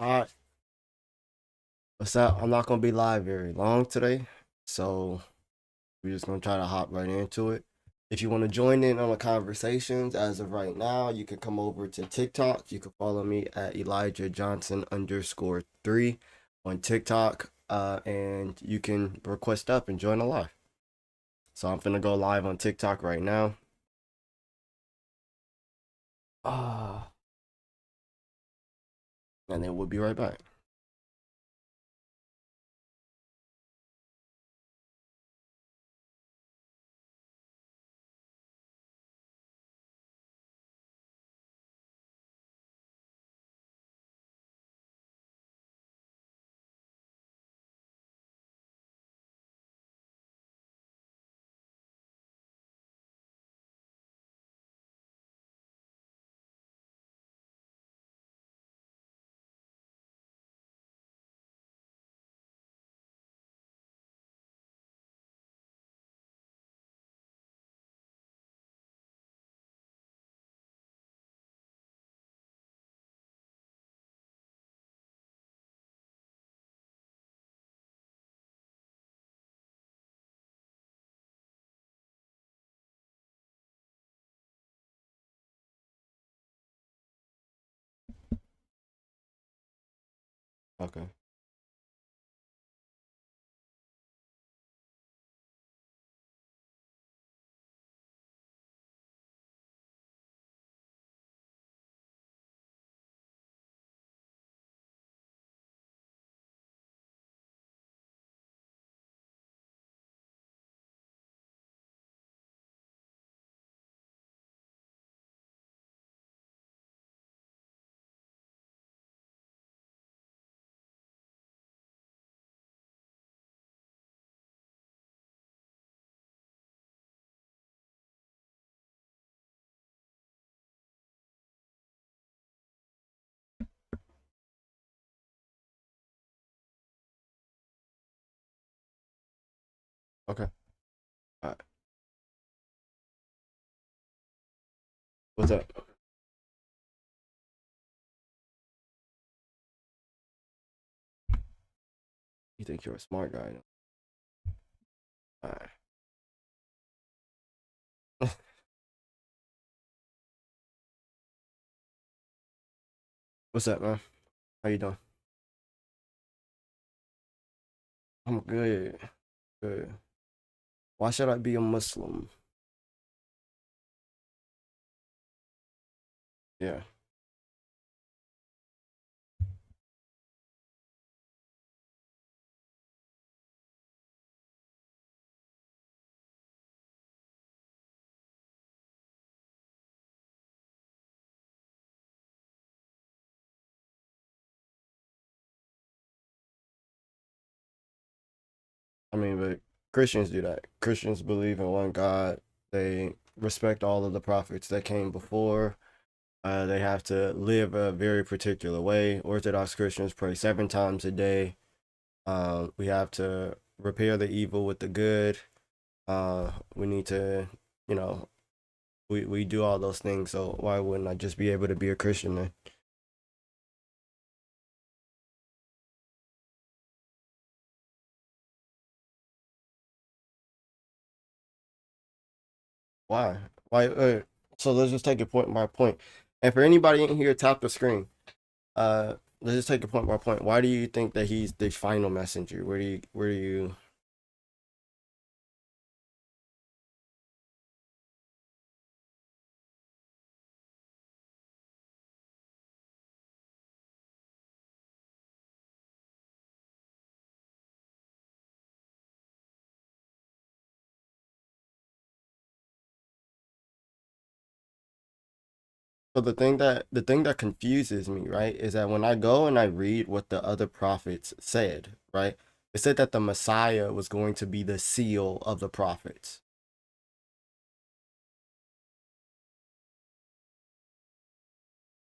All right, what's up? I'm not gonna be live very long today, so we're just gonna try to hop right into it. If you want to join in on the conversations, as of right now, you can come over to TikTok. You can follow me at Elijah Johnson _3 on TikTok, and you can request up and join the live. So I'm gonna go live on TikTok right now. Ah, and then we'll be right back. Okay. Okay. All right. What's up? You think you're a smart guy? All right. What's up, man? How you doing? I'm good. Good. Why should I be a Muslim? Yeah. I mean, but Christians do that. Christians believe in one God. They respect all of the prophets that came before. They have to live a very particular way. Orthodox Christians pray 7 times a day. We have to repair the evil with the good. We need to, you know, we do all those things. So why wouldn't I just be able to be a Christian then? Why? Why? So let's just take it point by point. And for anybody in here, tap the screen. Let's just take it point by point. Why do you think that he's the final messenger? Where do you? So the thing that confuses me, right, is that when I go and I read what the other prophets said, right, it said that the Messiah was going to be the seal of the prophets.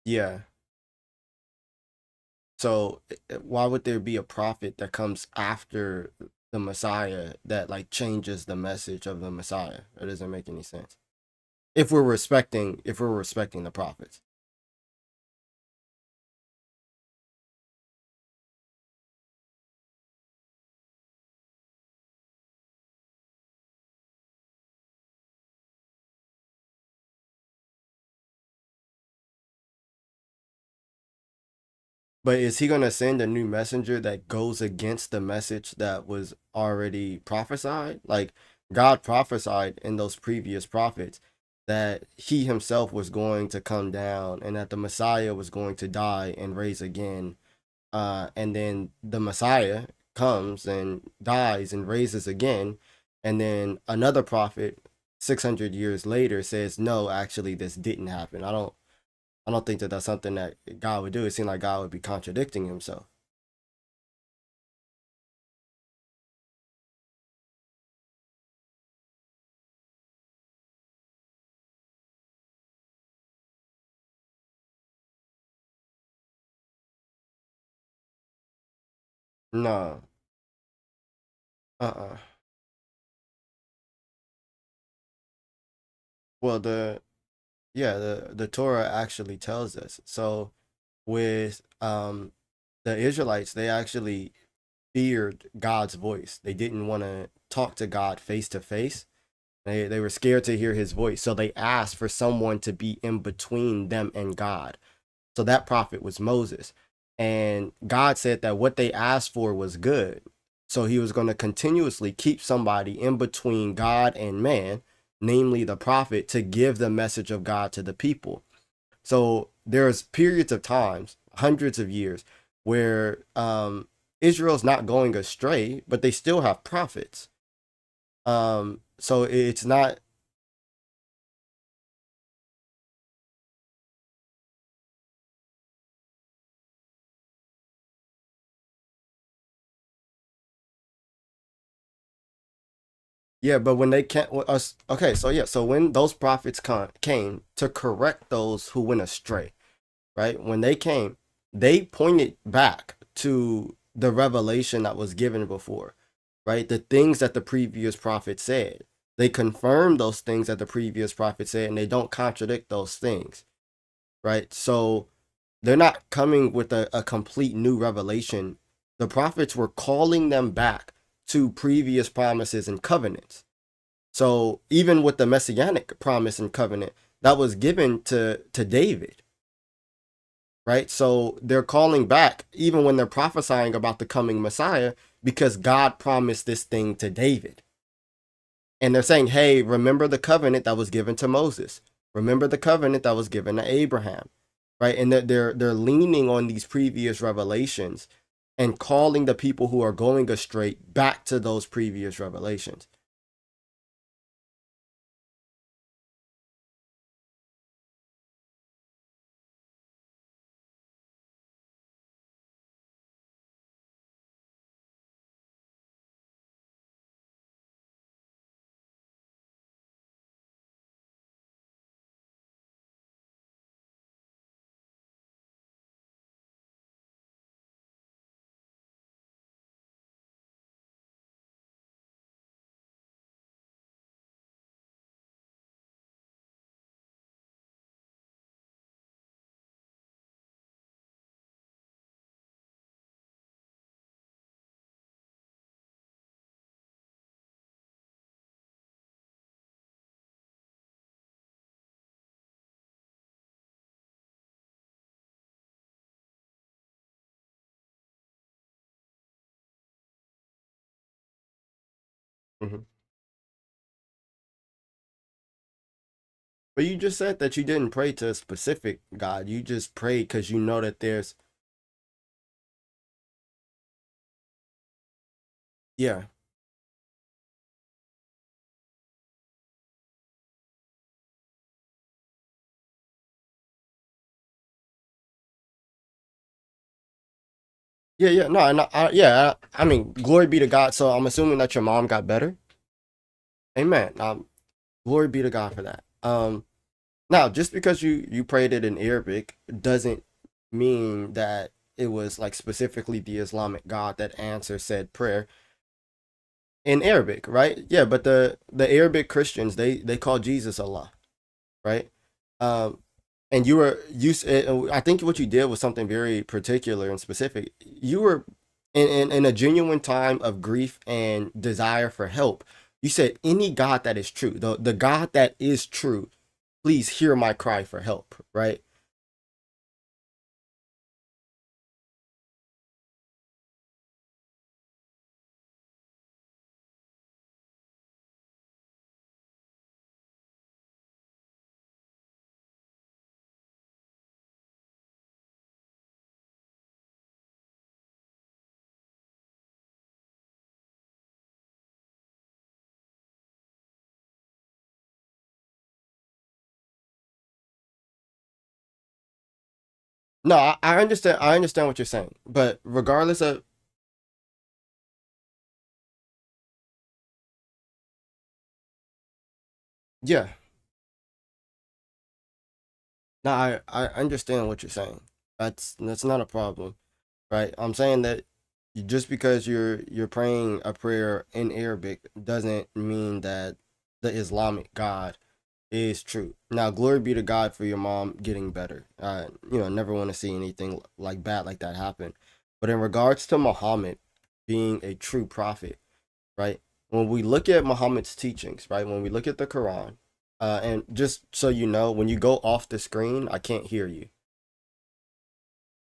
Yeah. So why would there be a prophet that comes after the Messiah that like changes the message of the Messiah? That doesn't make any sense. If we're respecting the prophets. But is he going to send a new messenger that goes against the message that was already prophesied? Like God prophesied in those previous prophets that he himself was going to come down and that the Messiah was going to die and raise again. And then the Messiah comes and dies and raises again. And then another prophet 600 years later says, no, actually, this didn't happen. I don't think that that's something that God would do. It seemed like God would be contradicting himself. No. Uh-uh. Well, the Torah actually tells us. So with the Israelites, they actually feared God's voice. They didn't want to talk to God face to face. They were scared to hear his voice. So they asked for someone to be in between them and God. So that prophet was Moses. And God said that what they asked for was good. So he was going to continuously keep somebody in between God and man, namely the prophet, to give the message of God to the people. So there's periods of times, hundreds of years, where Israel's not going astray, but they still have prophets. So it's not. Yeah, but when they can't, us, okay, so yeah, so when those prophets came to correct those who went astray, right? When they came, they pointed back to the revelation that was given before, right? The things that the previous prophet said. They confirm those things that the previous prophet said, and they don't contradict those things, right? So they're not coming with a complete new revelation. The prophets were calling them back to previous promises and covenants. So even with the messianic promise and covenant that was given to David, right? So they're calling back even when they're prophesying about the coming Messiah because God promised this thing to David. And they're saying, "Hey, remember the covenant that was given to Moses. Remember the covenant that was given to Abraham." Right? And they're leaning on these previous revelations and calling the people who are going astray back to those previous revelations. Mhm. But you just said that you didn't pray to a specific God. You just prayed because you know that there's, yeah. Yeah, yeah, no, yeah, I mean, glory be to God. So I'm assuming that your mom got better. Amen. Glory be to God for that. Now just because you prayed it in Arabic doesn't mean that it was like specifically the Islamic God that answered said prayer in Arabic, right? Yeah, but the Arabic Christians they call Jesus Allah, right? Um, and I think what you did was something very particular and specific. You were in a genuine time of grief and desire for help. You said any God that is true, the God that is true, please hear my cry for help, right? No, I understand. I understand what you're saying, but regardless of, yeah, no, I understand what you're saying. That's not a problem, right? I'm saying that just because you're praying a prayer in Arabic doesn't mean that the Islamic God is true. Now, glory be to God for your mom getting better. Never want to see anything like bad like that happen. But in regards to Muhammad being a true prophet, right? When we look at Muhammad's teachings, right? When we look at the Quran, and just so you know, when you go off the screen, I can't hear you.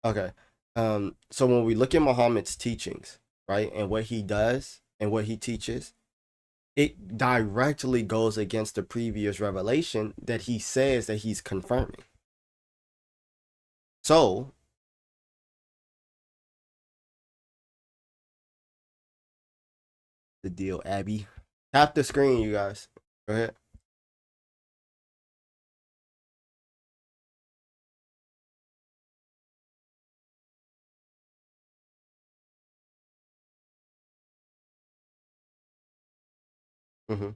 Okay. So when we look at Muhammad's teachings, right, and what he does and what he teaches, it directly goes against the previous revelation that he says that he's confirming. So the deal, Abby. Tap the screen, you guys. Go ahead. Hmm.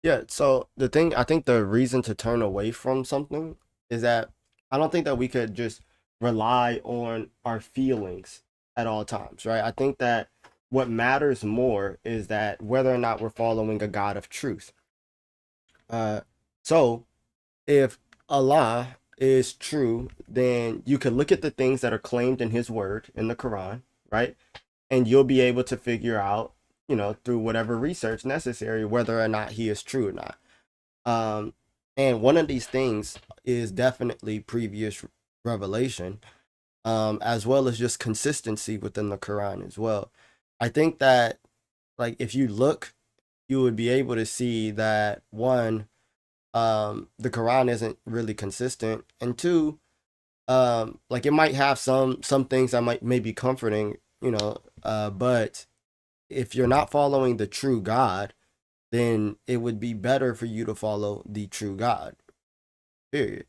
Yeah, so the thing, I think the reason to turn away from something is that I don't think that we could just rely on our feelings at all times, right? I think that what matters more is that whether or not we're following a God of truth. Uh, so if Allah is true, then you can look at the things that are claimed in His Word in the Quran, right? And you'll be able to figure out, through whatever research necessary, whether or not He is true or not. Um, and one of these things is definitely previous revelation, as well as just consistency within the Quran as well. I think that, like, if you look, you would be able to see that one, the Quran isn't really consistent, and two, like it might have some things that might may be comforting, but if you're not following the true God, then it would be better for you to follow the true God. Period.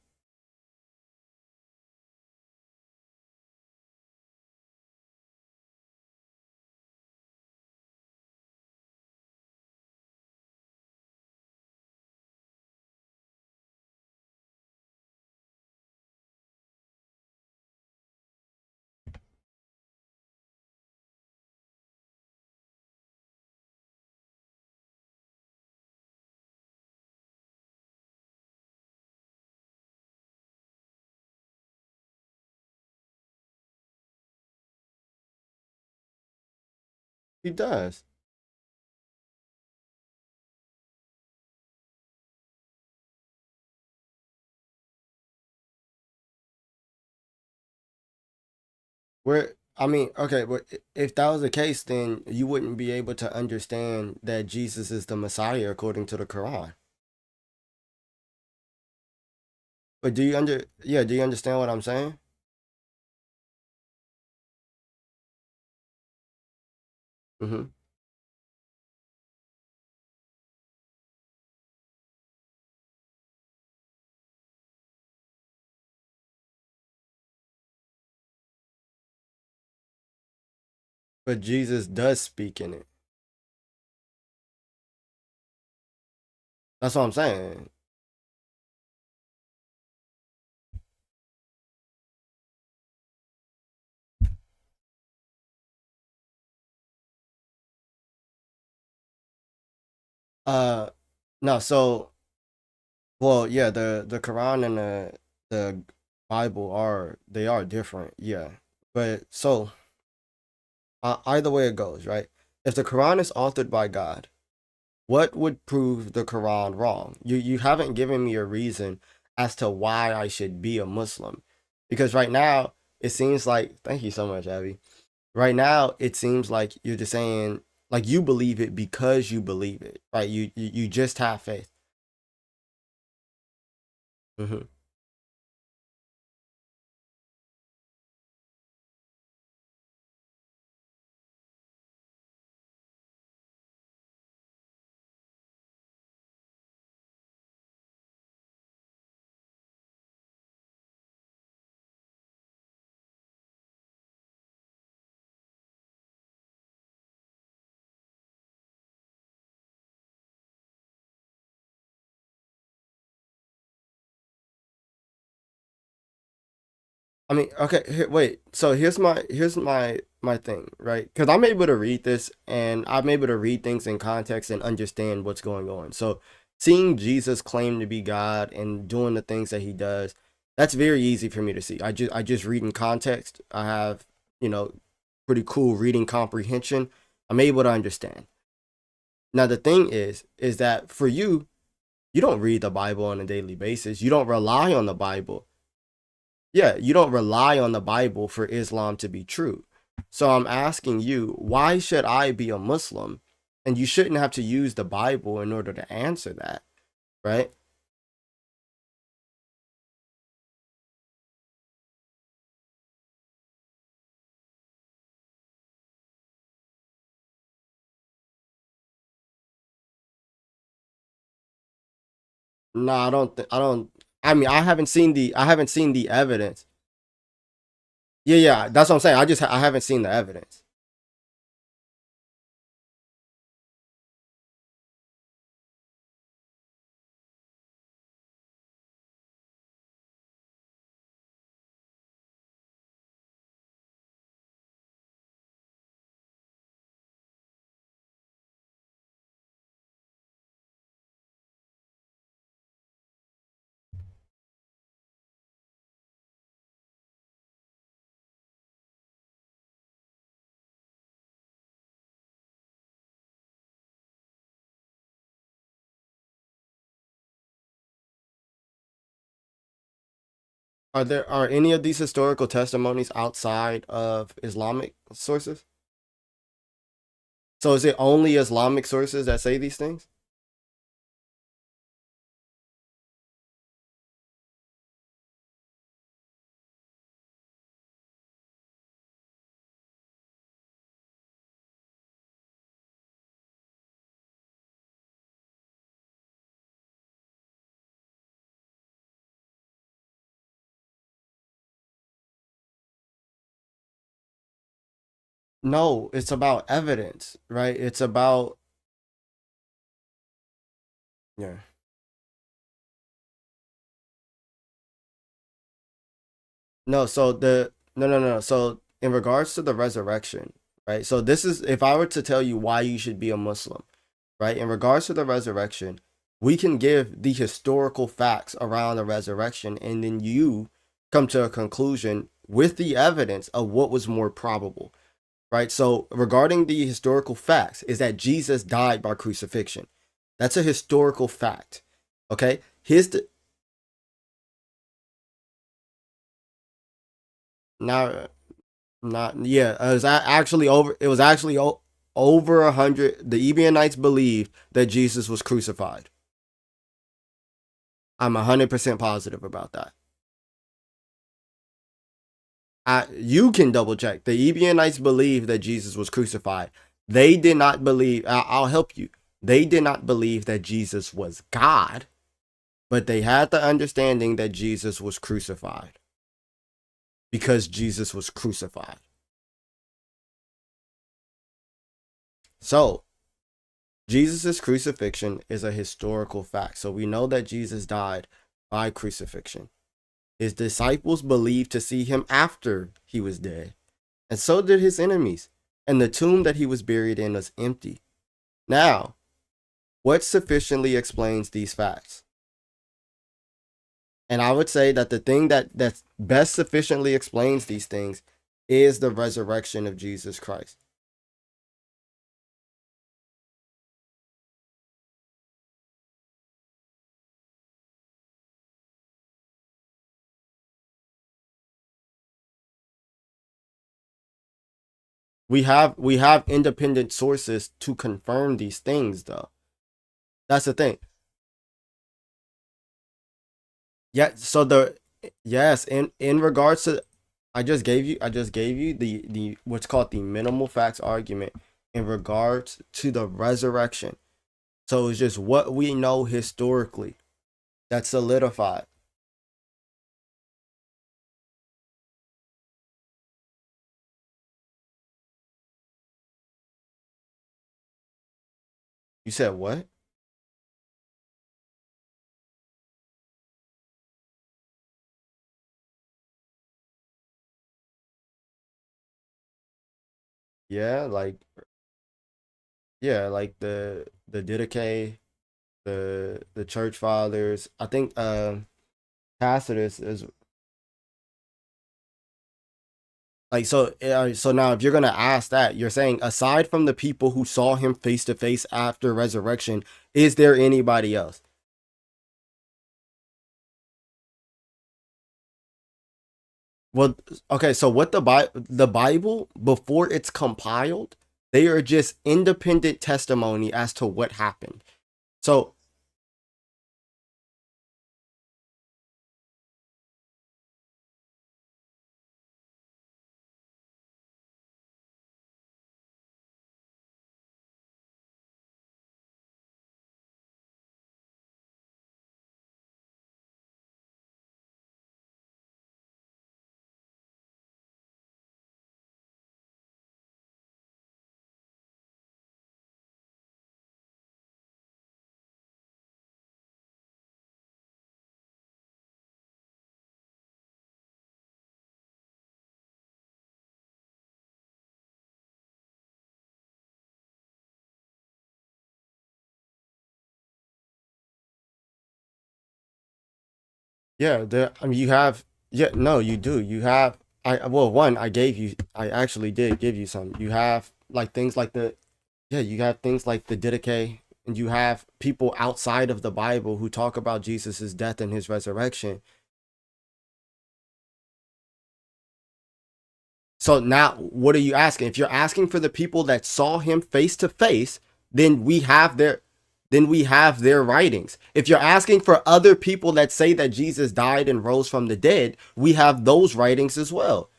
He does. Where I mean, okay, but if that was the case, then you wouldn't be able to understand that Jesus is the Messiah according to the Quran. But do you understand what I'm saying? Hmm. But Jesus does speak in it. That's what I'm saying. Uh, no, so well, yeah, the Quran and the Bible are different, yeah. But so either way it goes, right? If the Quran is authored by God, what would prove the Quran wrong? You haven't given me a reason as to why I should be a Muslim. Because right now it seems like, thank you so much, Abby. Right now it seems like you're just saying, Like you believe it because you believe it, right? You just have faith. Hmm. I mean, okay, wait. So here's my thing, right? Because I'm able to read this, and I'm able to read things in context and understand what's going on. So seeing Jesus claim to be God and doing the things that he does, that's very easy for me to see. I just read in context. I have, you know, pretty cool reading comprehension. I'm able to understand. Now the thing is that for you, you don't read the Bible on a daily basis. You don't rely on the Bible. Yeah, you don't rely on the Bible for Islam to be true. So I'm asking you, why should I be a Muslim? And you shouldn't have to use the Bible in order to answer that, right? No, I don't I mean, I haven't seen the evidence. Yeah, yeah, that's what I'm saying. I haven't seen the evidence. Are any of these historical testimonies outside of Islamic sources? So is it only Islamic sources that say these things? No, it's about evidence, right? It's about, yeah. No, so the no no no. So in regards to the resurrection, right? So this is if I were to tell you why you should be a Muslim, right? In regards to the resurrection, we can give the historical facts around the resurrection, and then you come to a conclusion with the evidence of what was more probable, right? So regarding the historical facts is that Jesus died by crucifixion. That's a historical fact. Okay? Here's the now Not yeah, it was actually over 100. The Ebionites believed that Jesus was crucified. I'm 100% positive about that. You can double check. The Ebionites believed that Jesus was crucified. They did not believe. I'll help you. They did not believe that Jesus was God, but they had the understanding that Jesus was crucified because Jesus was crucified. So Jesus' crucifixion is a historical fact. So we know that Jesus died by crucifixion. His disciples believed to see him after he was dead, and so did his enemies. And the tomb that he was buried in was empty. Now, what sufficiently explains these facts? And I would say that the thing that best sufficiently explains these things is the resurrection of Jesus Christ. We have independent sources to confirm these things though. That's the thing. Yeah, so the yes, in regards to I just gave you the what's called the minimal facts argument in regards to the resurrection. So it's just what we know historically that's solidified. You said what? Yeah, like the Didache, the church fathers. I think Tacitus is like so now if you're gonna ask that, you're saying aside from the people who saw him face to face after resurrection, is there anybody else? Well, okay, so what the Bible before it's compiled, they are just independent testimony as to what happened. So yeah, I mean you have yeah, no, you do. You have one, I actually did give you some. You have like things like the yeah, you have things like the Didache, and you have people outside of the Bible who talk about Jesus's death and his resurrection. So now, what are you asking? If you're asking for the people that saw him face to face, then we have their writings. If you're asking for other people that say that Jesus died and rose from the dead, we have those writings as well.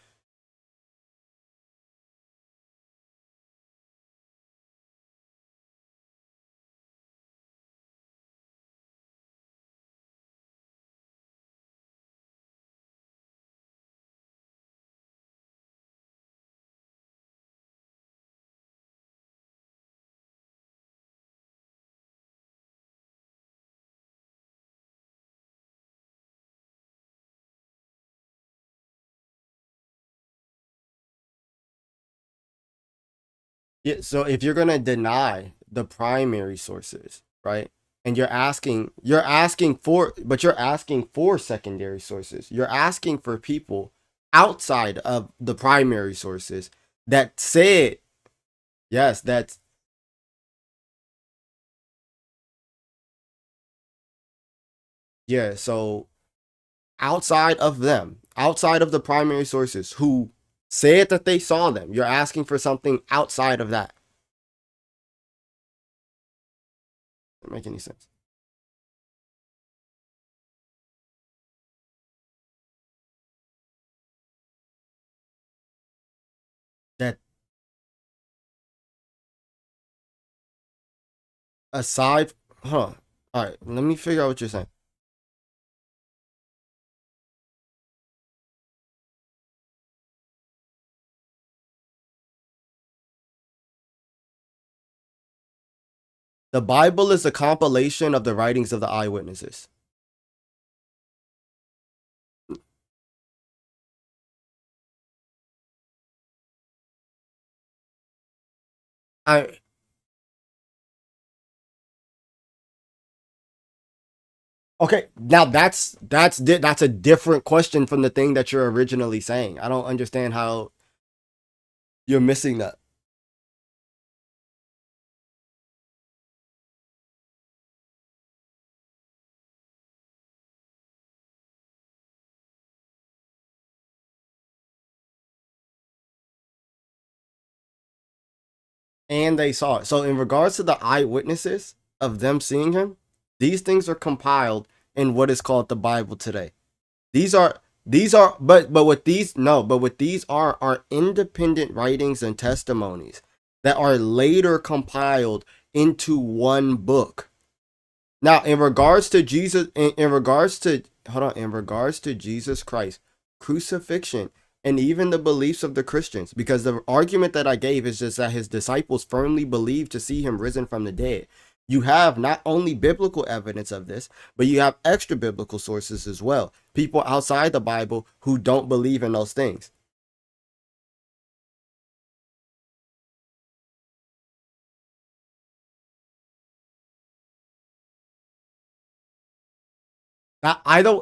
Yeah, so if you're gonna deny the primary sources, right? And you're asking for secondary sources. You're asking for people outside of the primary sources that said, yes, that's yeah. So outside of the primary sources who said that they saw them, you're asking for something outside of that. Doesn't make any sense. That aside, huh? All right, let me figure out what you're saying. The Bible is a compilation of the writings of the eyewitnesses. I okay. Now that's a different question from the thing that you're originally saying. I don't understand how you're missing that. and they saw it. So in regards to the eyewitnesses of them seeing him, these things are compiled in what is called the Bible today. These are but what these no, but what these are independent writings and testimonies that are later compiled into one book. Now, in regards to Jesus, in regards to hold on, in regards to Jesus Christ, crucifixion, and even the beliefs of the Christians, because the argument that I gave is just that his disciples firmly believed to see him risen from the dead. You have not only biblical evidence of this, but you have extra biblical sources as well. People outside the Bible who don't believe in those things. Either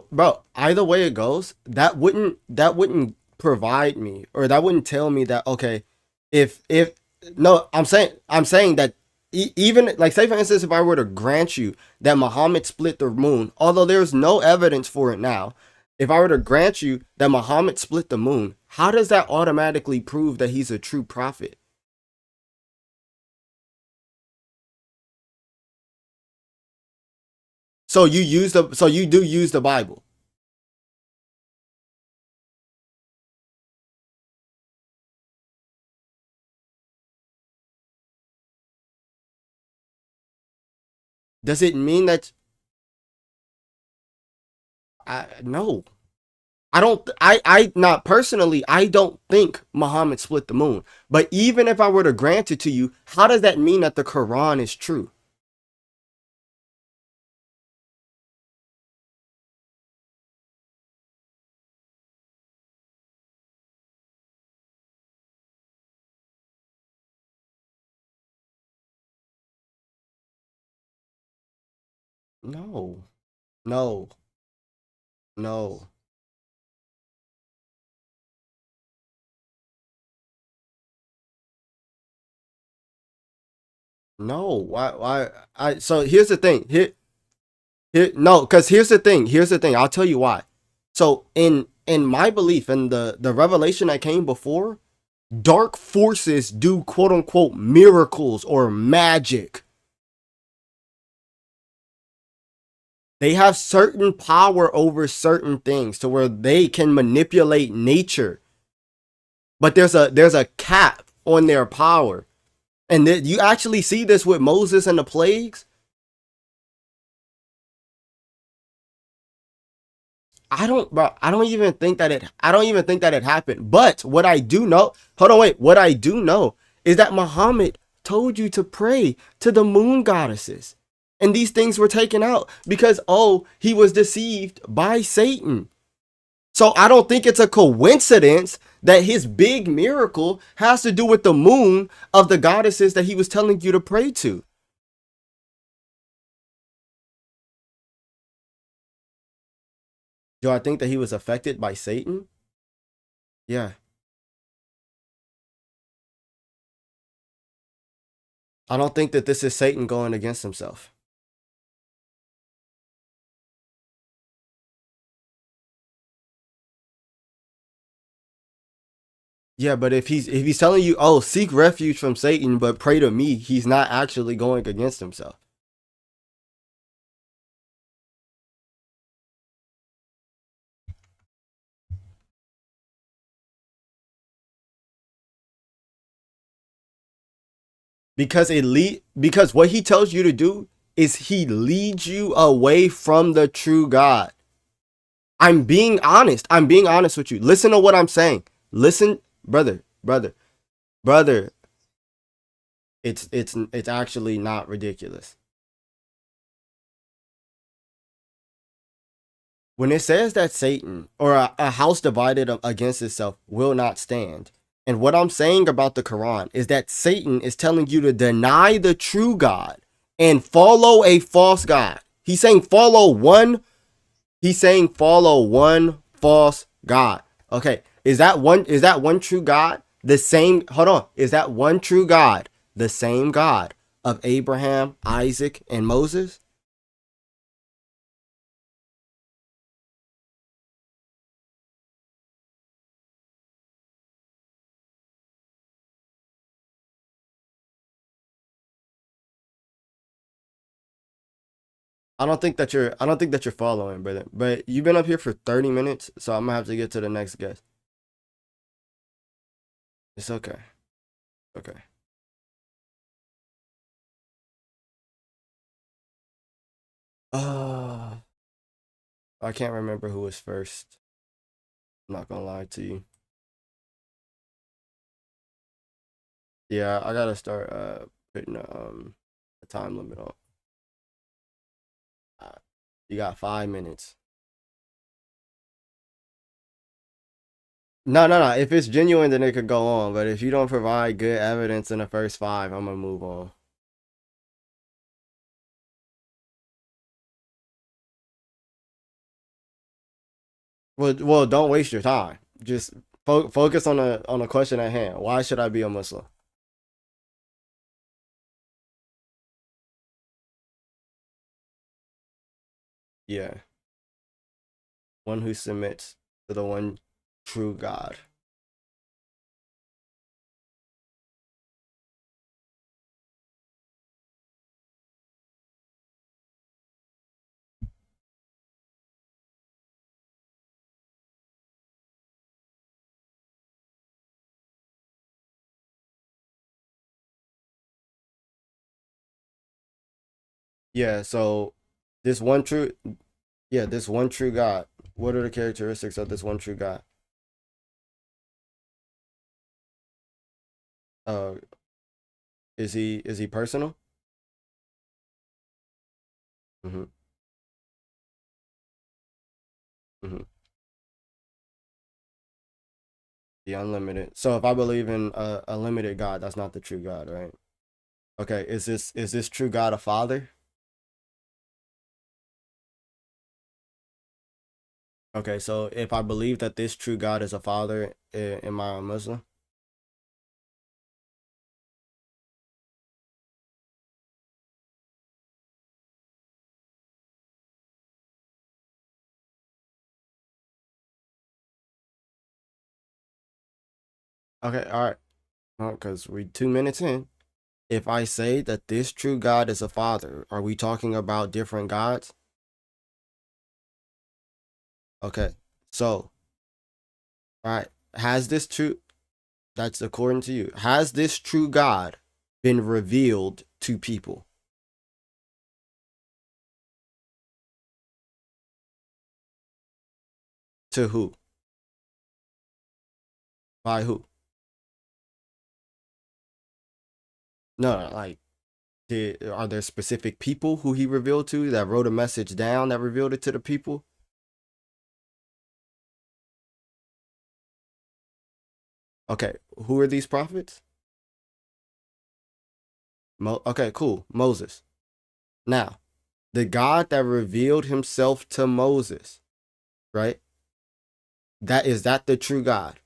way it goes, that wouldn't provide me, or that wouldn't tell me that, okay, if no, I'm saying that even like, say for instance, if I were to grant you that Muhammad split the moon, although there's no evidence for it now, if I were to grant you that Muhammad split the moon, how does that automatically prove that he's a true prophet? So you do use the Bible. Does it mean that I no? I don't I not personally, I don't think Muhammad split the moon. But even if I were to grant it to you, how does that mean that the Quran is true? No. No. No. No. Why I so here's the thing. Here no, cuz here's the thing. Here's the thing. I'll tell you why. So in my belief, in the revelation that came before, dark forces do quote unquote miracles or magic. They have certain power over certain things to where they can manipulate nature, but there's a cap on their power. And you actually see this with Moses and the plagues. I don't even think that it happened. But what I do know, hold on, wait, what I do know is that Muhammad told you to pray to the moon goddesses. And these things were taken out because, oh, he was deceived by Satan. So I don't think it's a coincidence that his big miracle has to do with the moon of the goddesses that he was telling you to pray to. Do I think that he was affected by Satan? Yeah. I don't think that this is Satan going against himself. Yeah, but if he's telling you, "Oh, seek refuge from Satan, but pray to me," he's not actually going against himself. Because what he tells you to do is he leads you away from the true God. I'm being honest. I'm being honest with you. Listen to what I'm saying. Listen, brother. It's actually not ridiculous. When it says that Satan or a house divided against itself will not stand. And what I'm saying about the Quran is that Satan is telling you to deny the true God and follow a false God. He's saying follow one false God. Okay. Is that one true God? The same hold on. Is that one true God the same God of Abraham, Isaac, and Moses? I don't think that you're following, brother. But you've been up here for 30 minutes, so I'm gonna have to get to the next guest. It's okay. Okay. Uh, I can't remember who was first. I'm not gonna lie to you. Yeah, I gotta start putting a time limit on. Uh, you got 5 minutes. No, no, no. If it's genuine, then it could go on. But if you don't provide good evidence in the first five, I'm gonna move on. Well, don't waste your time. Just focus on the question at hand. Why should I be a Muslim? Yeah, one who submits to the one true God. Yeah. So this one true, yeah, this one true God. What are the characteristics of this one true God? Uh, is he personal? Mm-hmm. Mm-hmm. The unlimited. So if I believe in a limited God, that's not the true God, right? Okay. Is this true God a father? Okay. So if I believe that this true God is a father, am I a Muslim? Okay. All right. Because we 2 minutes in. If I say that this true God is a father, are we talking about different gods? Okay. So, all right. Has this true, that's according to you, has this true God been revealed to people? To who? By who? No, no, like, are there specific people who he revealed to that wrote a message down that revealed it to the people? Okay. Who are these prophets? Okay, cool. Moses. Now, the God that revealed himself to Moses, right? That is that the true God?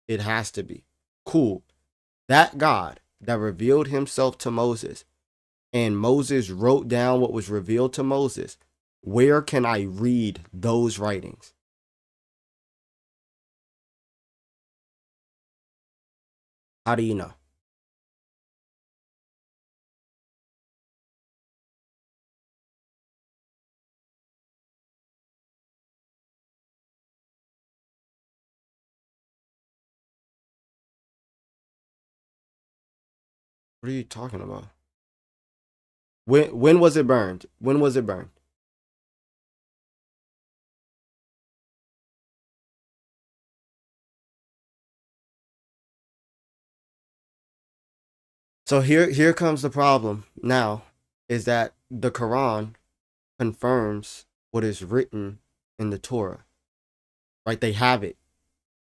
It has to be. Cool. That God that revealed himself to Moses and Moses wrote down what was revealed to Moses, where can I read those writings? How do you know? What are you talking about? When was it burned? When was it burned? So here comes the problem now is that the Quran confirms what is written in the Torah. Right? They have it.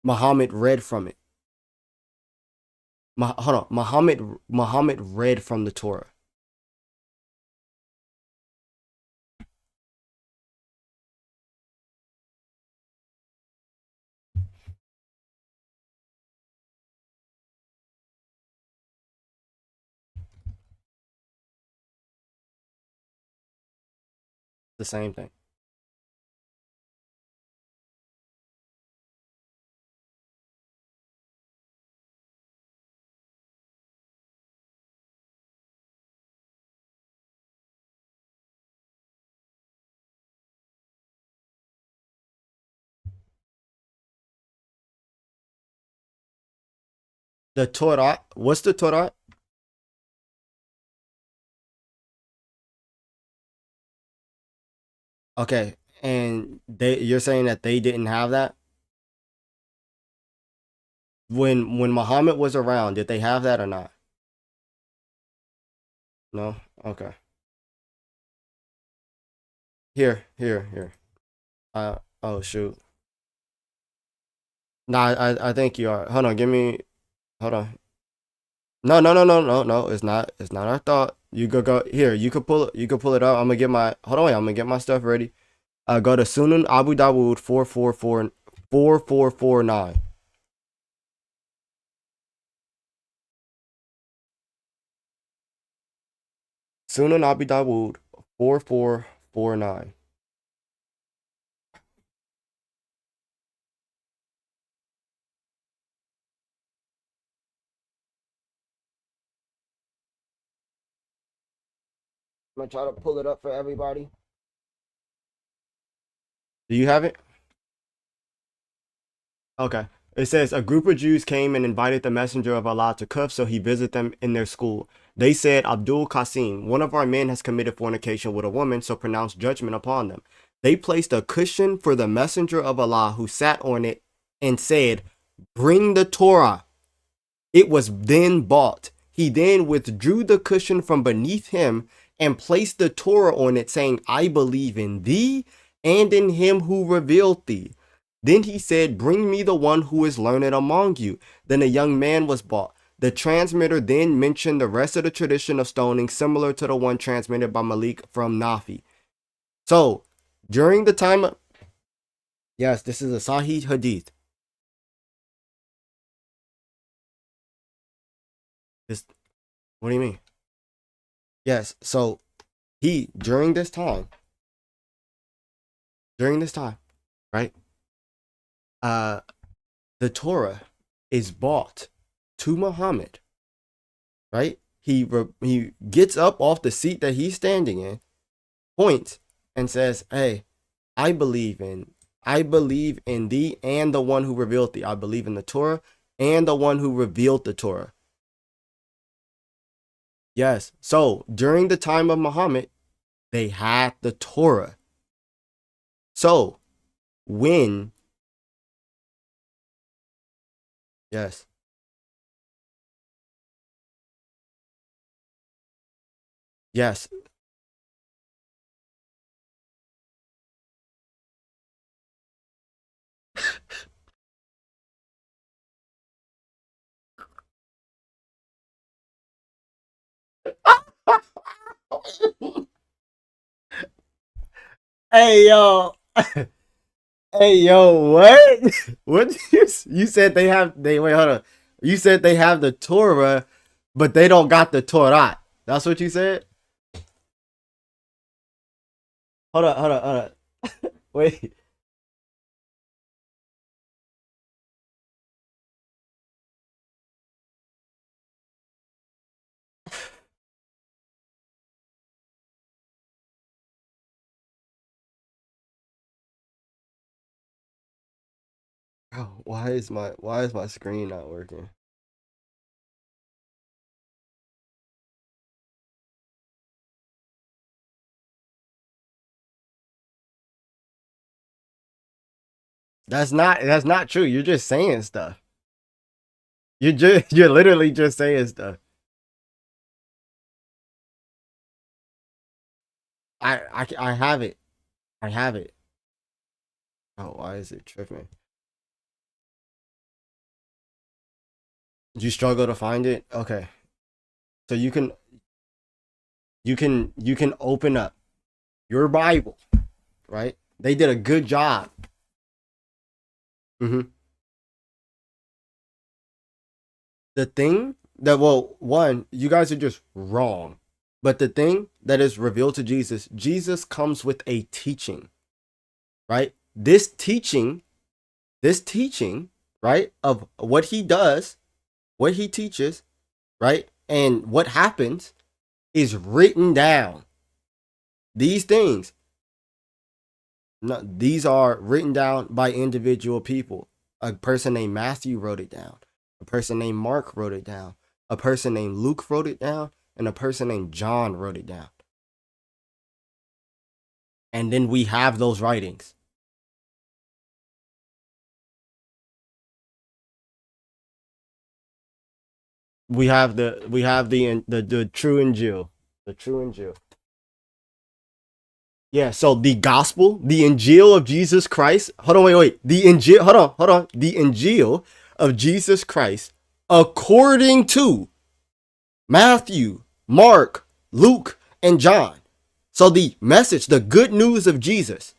Muhammad read from it. Hold on. Muhammad read from the Torah. The same thing. The Torah. What's the Torah? Okay, and you're saying that they didn't have that when Muhammad was around. Did they have that or not? No. Okay. Here. Oh shoot. Nah, I think you are. Hold on. Give me. Hold on. No. It's not. It's not our thought. You go here. You could pull it. You could pull it up. I'm gonna get my. Hold on. Wait, I'm gonna get my stuff ready. Go to Sunan Abu Dawood 4449. Sunan Abu Dawood 4449. I'm gonna try to pull it up for everybody. Do you have it? Okay. It says a group of Jews came and invited the messenger of Allah to Kuf so he visit them in their school. They said, Abdul Qasim, one of our men has committed fornication with a woman, so pronounce judgment upon them. They placed a cushion for the messenger of Allah who sat on it and said, bring the Torah. It was then bought. He then withdrew the cushion from beneath him and placed the Torah on it, saying, I believe in thee and in him who revealed thee. Then he said, bring me the one who is learned among you. Then a young man was brought. The transmitter then mentioned the rest of the tradition of stoning, similar to the one transmitted by Malik from Nafi. So, during the time of, yes, this is a Sahih Hadith. This, what do you mean? Yes, so he, during this time, right? Uh, the Torah is bought to Muhammad, right? He gets up off the seat that he's standing in, points, and says, "Hey, I believe in thee and the one who revealed thee. I believe in the Torah and the one who revealed the Torah." Yes. So during the time of Muhammad, they had the Torah. So when yes, yes. Hey yo, hey yo, what? What you said they wait, hold on. You said they have the Torah, but they don't got the Torah. That's what you said? Hold on. Wait. Oh, why is my screen not working? That's not true. You're just saying stuff. You're literally just saying stuff. I have it. I have it. Oh, why is it tripping? Did you struggle to find it? Okay. So you can open up your Bible, right? They did a good job. Hmm. The thing that well, one, you guys are just wrong. But the thing that is revealed to Jesus, Jesus comes with a teaching, right? This teaching, right, of what he does, what he teaches, right, and what happens is written down. These things, no, these are written down by individual people. A person named Matthew wrote it down. A person named Mark wrote it down. A person named Luke wrote it down. And a person named John wrote it down. And then we have those writings. We have the true Injil. The true Injil. Yeah, so the gospel, the Injil of Jesus Christ. Hold on, wait. The Injil, hold on. The Injil of Jesus Christ, according to Matthew, Mark, Luke, and John. So the message, the good news of Jesus,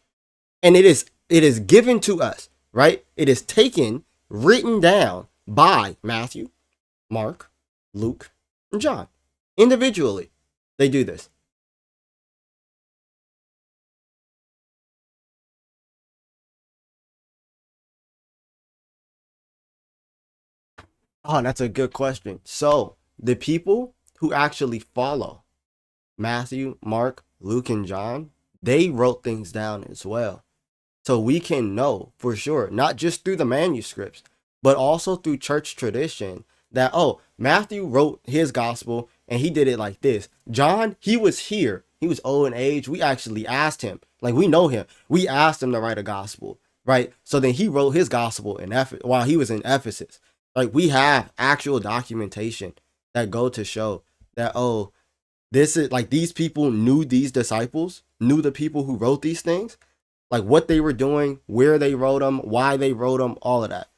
and it is given to us, right? It is taken, written down by Matthew, Mark, Luke, and John. Individually, they do this. Oh, that's a good question. So the people who actually follow Matthew, Mark, Luke, and John, they wrote things down as well. So we can know for sure, not just through the manuscripts, but also through church tradition, that, oh, Matthew wrote his gospel and he did it like this. John, he was here. He was old in age. We actually asked him, like, we know him. We asked him to write a gospel, right? So then he wrote his gospel in while he was in Ephesus. Like, we have actual documentation that go to show that, oh, this is like, these people knew these disciples, knew the people who wrote these things, like what they were doing, where they wrote them, why they wrote them, all of that.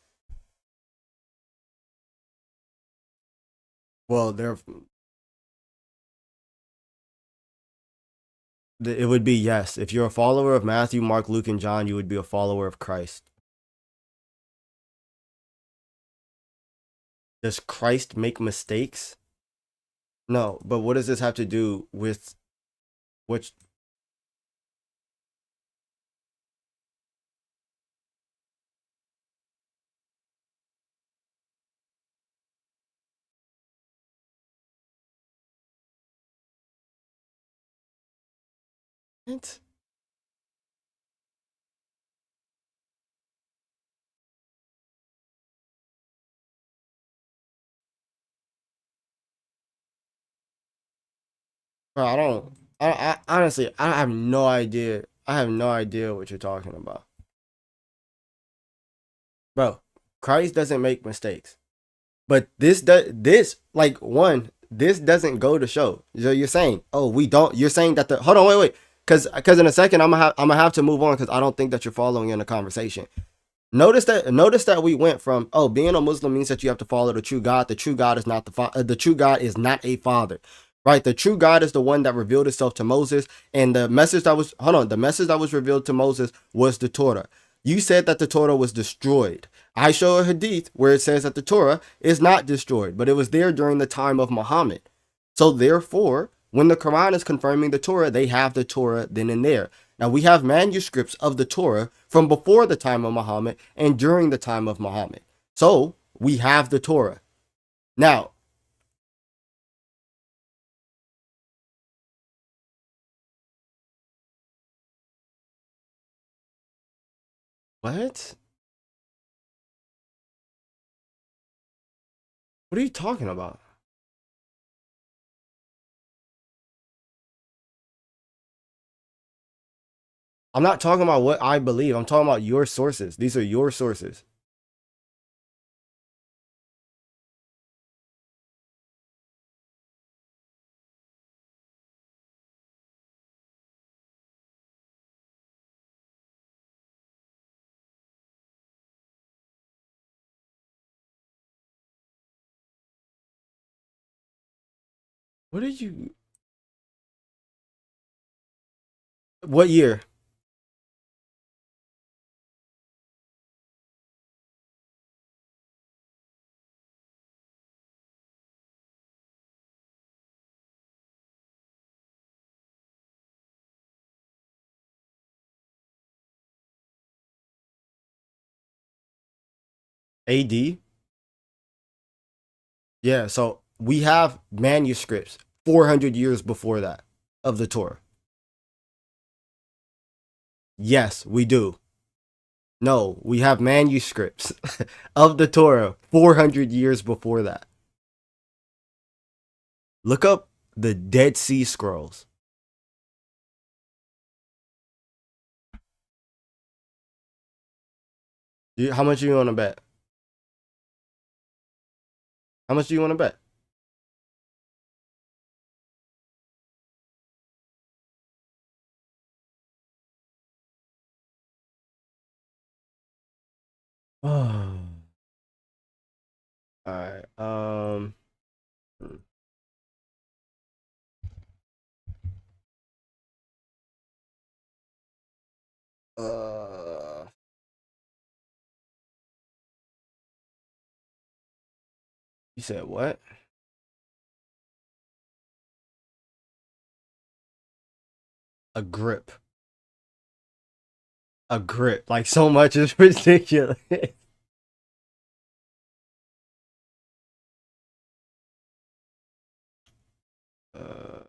Well, it would be yes. If you're a follower of Matthew, Mark, Luke, and John, you would be a follower of Christ. Does Christ make mistakes? No, but what does this have to do with which? What? Bro, I don't. I honestly, I have no idea. I have no idea what you're talking about, bro. Christ doesn't make mistakes. But this like one, this doesn't go to show. So you're saying, oh, we don't. You're saying that the hold on, wait, because in a second I'm gonna have to move on because I don't think that you're following in the conversation. Notice that we went from, oh, being a Muslim means that you have to follow the true God. The true God is not the true God is not a father, right? The true God is the one that revealed itself to Moses, and the message that was revealed to Moses was the Torah. You said that the Torah was destroyed. I show a hadith where it says that the Torah is not destroyed, but it was there during the time of Muhammad. So therefore, when the Quran is confirming the Torah, they have the Torah then and there. Now we have manuscripts of the Torah from before the time of Muhammad and during the time of Muhammad. So we have the Torah. Now, what? What are you talking about? I'm not talking about what I believe. I'm talking about your sources. These are your sources. What did you What year? AD? Yeah, so we have manuscripts 400 years before that of the Torah. Yes, we do. No, we have manuscripts of the Torah 400 years before that. Look up the Dead Sea Scrolls. How much do you want to bet? How much do you want to bet? Oh. All right. Uh. You said what? A grip. A grip. Like so much is ridiculous. uh.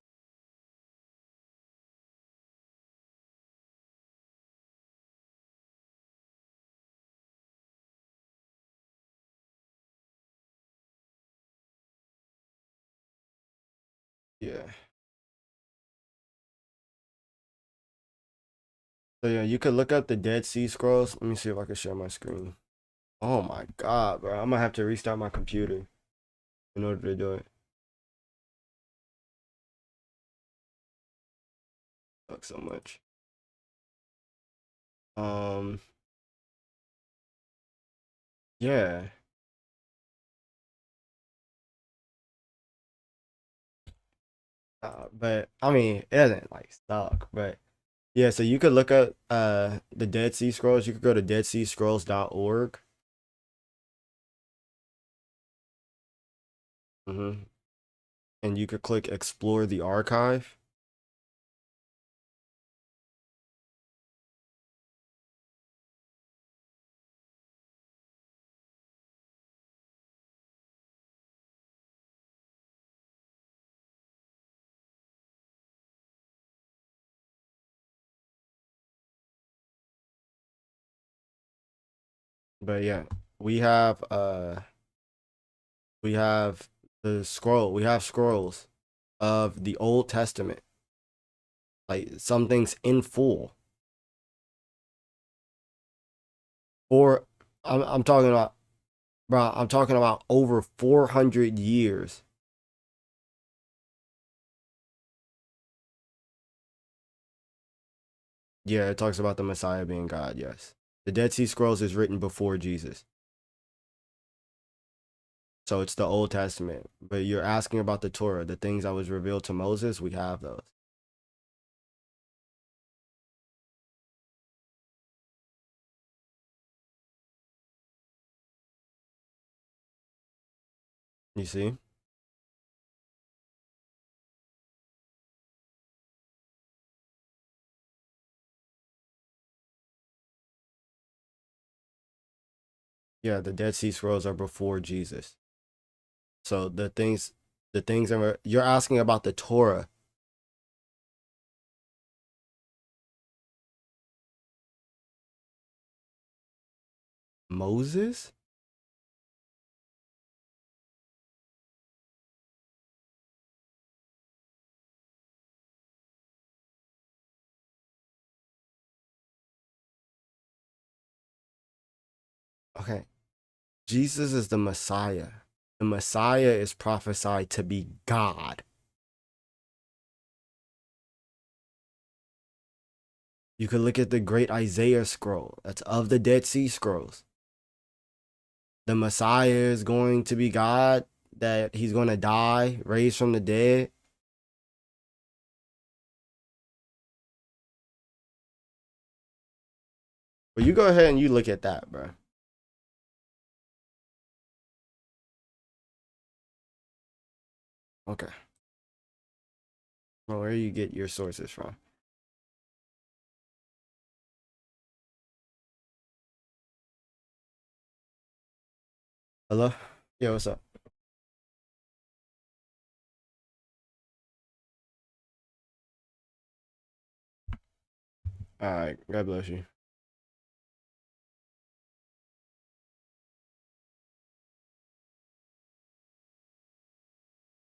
Yeah. So yeah, you could look up the Dead Sea Scrolls. Let me see if I can share my screen. Oh my god, bro! I'm gonna have to restart my computer in order to do it. Fuck so much. Um. Yeah. But I mean, it doesn't like suck. But yeah, so you could look up the Dead Sea Scrolls. You could go to deadseascrolls.org. Mm-hmm. And you could click Explore the Archive. But yeah, we have uh we have we have scrolls of the Old Testament, like some things in full. Or I'm talking about, bro, I'm talking about over 400 years. Yeah, it talks about the Messiah being God, yes. The Dead Sea Scrolls is written before Jesus. So it's the Old Testament. But you're asking about the Torah, the things that was revealed to Moses, we have those. You see? Yeah, the Dead Sea Scrolls are before Jesus. So the things that you're asking about the Torah. Moses? Okay. Jesus is the Messiah. The Messiah is prophesied to be God. You could look at the great Isaiah scroll. That's of the Dead Sea Scrolls. The Messiah is going to be God, that he's going to die, raised from the dead. But you go ahead and you look at that, bro. Okay. Well, where do you get your sources from? Hello? Yeah, what's up? All right. God bless you.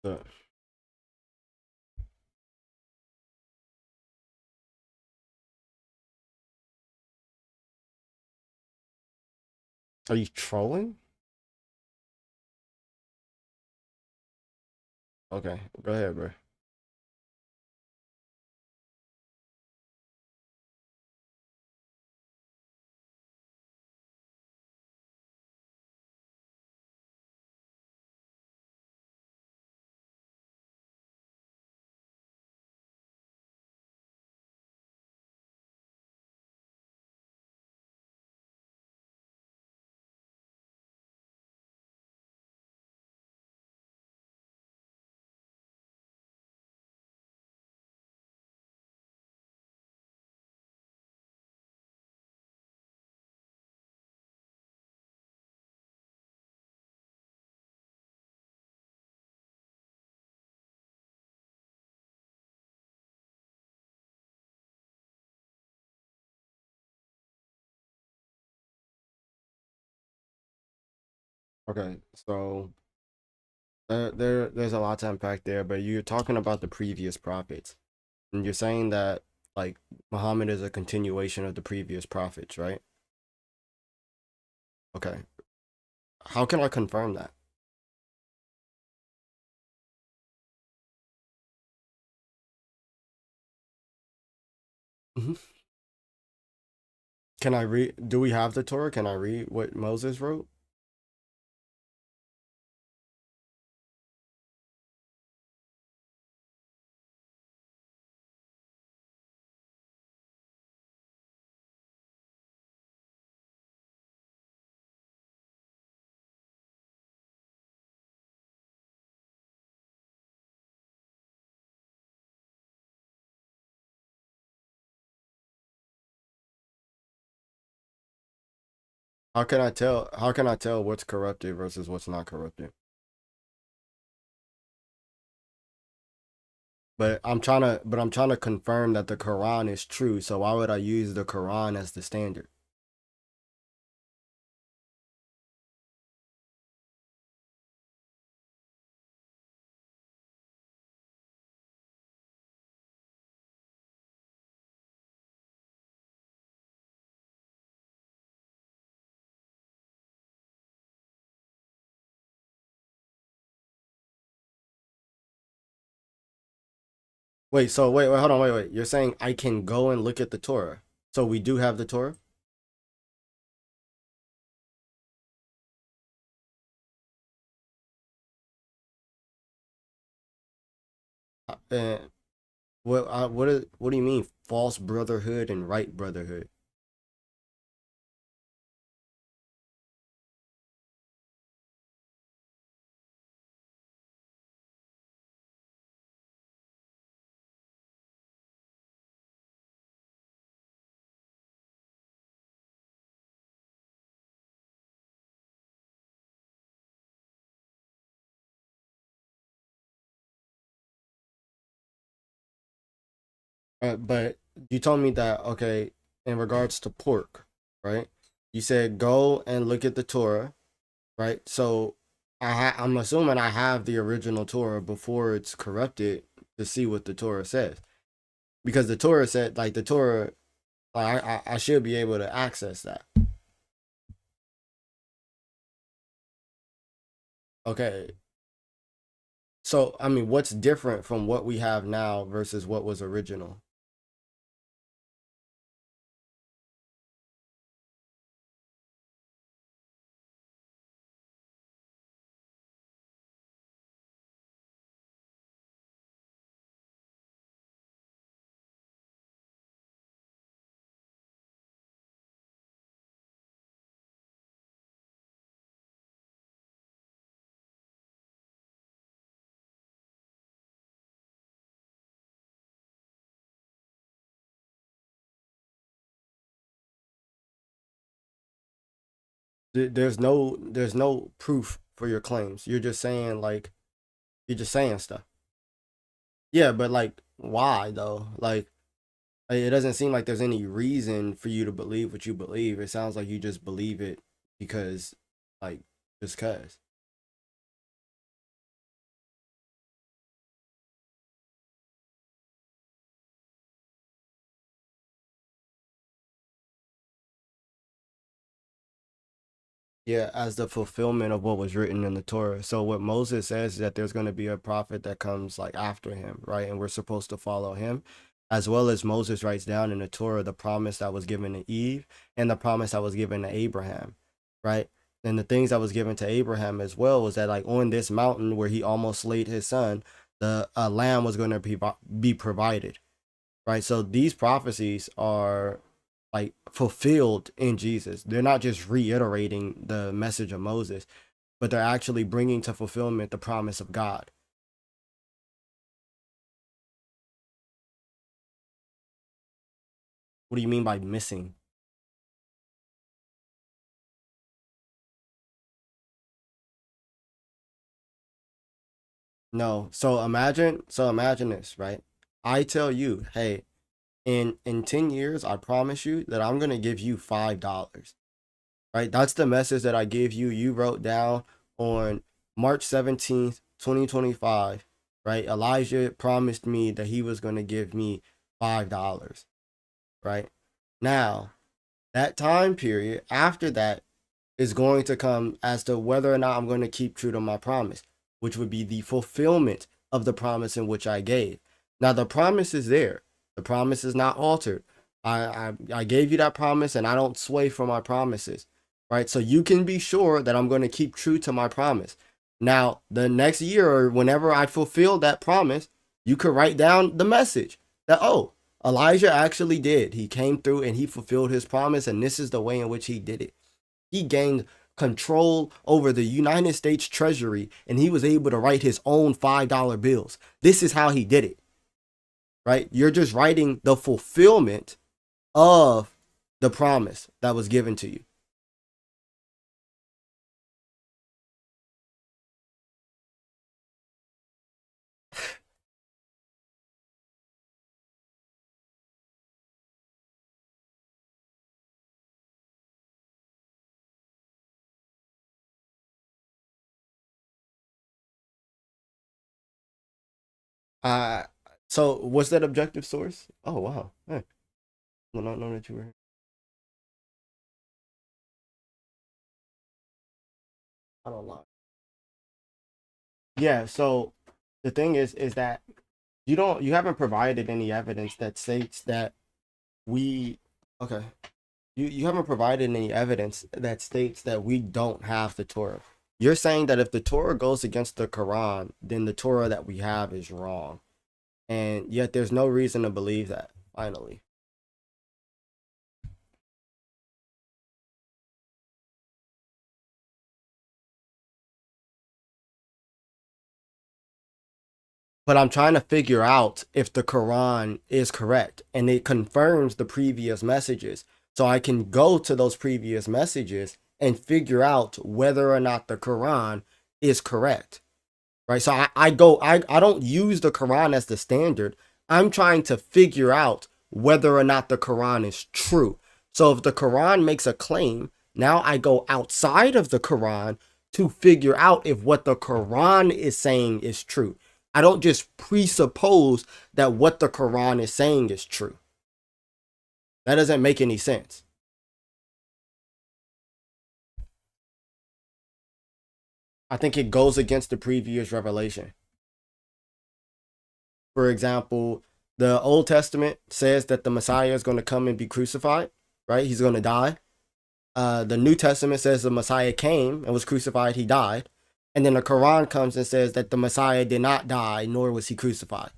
So, are you trolling? Okay, go ahead, bro. Okay, so there's a lot to unpack there, but you're talking about the previous prophets, and you're saying that like Muhammad is a continuation of the previous prophets, right? Okay, how can I confirm that? Mhm. Can I read? Do we have the Torah? Can I read what Moses wrote? How can I tell? How can I tell what's corrupted versus what's not corrupted? But I'm trying to confirm that the Quran is true. So why would I use the Quran as the standard? Wait, hold on, wait. You're saying I can go and look at the Torah. So we do have the Torah? And what do you mean false brotherhood and right brotherhood? But you told me that okay, in regards to pork, right? You said go and look at the Torah, right? So I'm assuming I have the original Torah before it's corrupted to see what the Torah says. Because the Torah said like the Torah like I should be able to access that. Okay. So I mean what's different from what we have now versus what was original? There's no proof for your claims. You're just saying like you're just saying stuff. Yeah, but like why though? Like, it doesn't seem like there's any reason for you to believe what you believe. It sounds like you just believe it because like just cuz. Yeah, as the fulfillment of what was written in the Torah. So what Moses says is that there's going to be a prophet that comes like after him, right? And we're supposed to follow him, as well as Moses writes down in the Torah the promise that was given to Eve and the promise that was given to Abraham, right? And the things that was given to Abraham as well was that like on this mountain where he almost slayed his son, the lamb was going to be provided, right? So these prophecies are like fulfilled in Jesus. They're not just reiterating the message of Moses, but they're actually bringing to fulfillment the promise of God. What do you mean by missing? No. So imagine this, right? I tell you, hey, in 10 years, I promise you that I'm going to give you $5. Right? That's the message that I gave you. You wrote down on March 17th, 2025, right? Elijah promised me that he was going to give me $5, right? Now, that time period after that is going to come as to whether or not I'm going to keep true to my promise, which would be the fulfillment of the promise in which I gave. Now, the promise is there. The promise is not altered. I gave you that promise and I don't sway from my promises, right? So you can be sure that I'm going to keep true to my promise. Now, the next year or whenever I fulfill that promise, you could write down the message that, oh, Elijah actually did. He came through and he fulfilled his promise, and this is the way in which he did it. He gained control over the United States Treasury and he was able to write his own $5 bills. This is how he did it, right? You're just writing the fulfillment of the promise that was given to you. Uh, so what's that objective source? Oh, wow. Hey, I did not know that you were here. I don't lie. Yeah, so the thing is that you haven't provided any evidence that states that we okay. You haven't provided any evidence that states that we don't have the Torah. You're saying that if the Torah goes against the Quran, then the Torah that we have is wrong. And yet there's no reason to believe that, finally. But I'm trying to figure out if the Quran is correct and it confirms the previous messages. So I can go to those previous messages and figure out whether or not the Quran is correct. Right? So I don't use the Quran as the standard. I'm trying to figure out whether or not the Quran is true. So if the Quran makes a claim, now I go outside of the Quran to figure out if what the Quran is saying is true. I don't just presuppose that what the Quran is saying is true. That doesn't make any sense. I think it goes against the previous revelation. For example, the Old Testament says that the Messiah is going to come and be crucified, right? He's going to die. The New Testament says the Messiah came and was crucified, he died. And then the Quran comes and says that the Messiah did not die, nor was he crucified.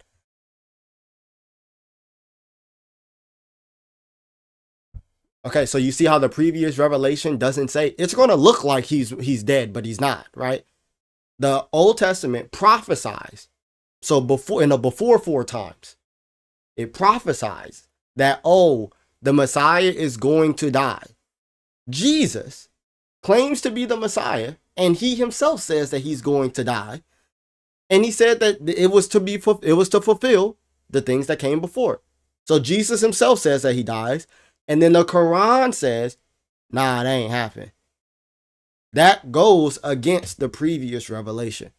Okay, so you see how the previous revelation doesn't say it's going to look like he's dead, but he's not, right? The Old Testament prophesies. So before in the before four times, it prophesies that the Messiah is going to die. Jesus claims to be the Messiah, and he himself says that he's going to die. And he said that it was to fulfill the things that came before. So Jesus himself says that he dies, and then the Quran says, "Nah, that ain't happening." That goes against the previous revelation.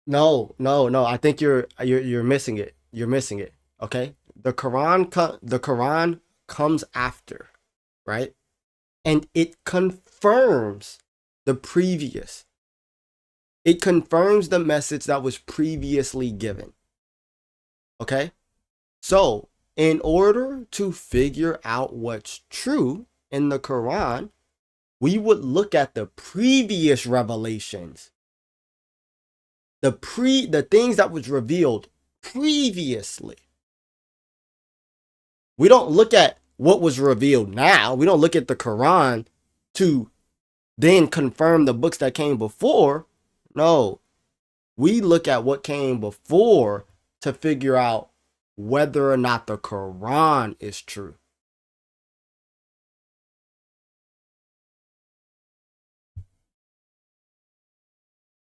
No. I think you're missing it. You're missing it. Okay? The Quran comes after, right? And it confirms the previous. It confirms the message that was previously given. Okay? So, in order to figure out what's true in the Quran, we would look at the previous revelations, the things that was revealed previously. We don't look at what was revealed now. We don't look at the Quran to then confirm the books that came before. No, we look at what came before to figure out whether or not the Quran is true.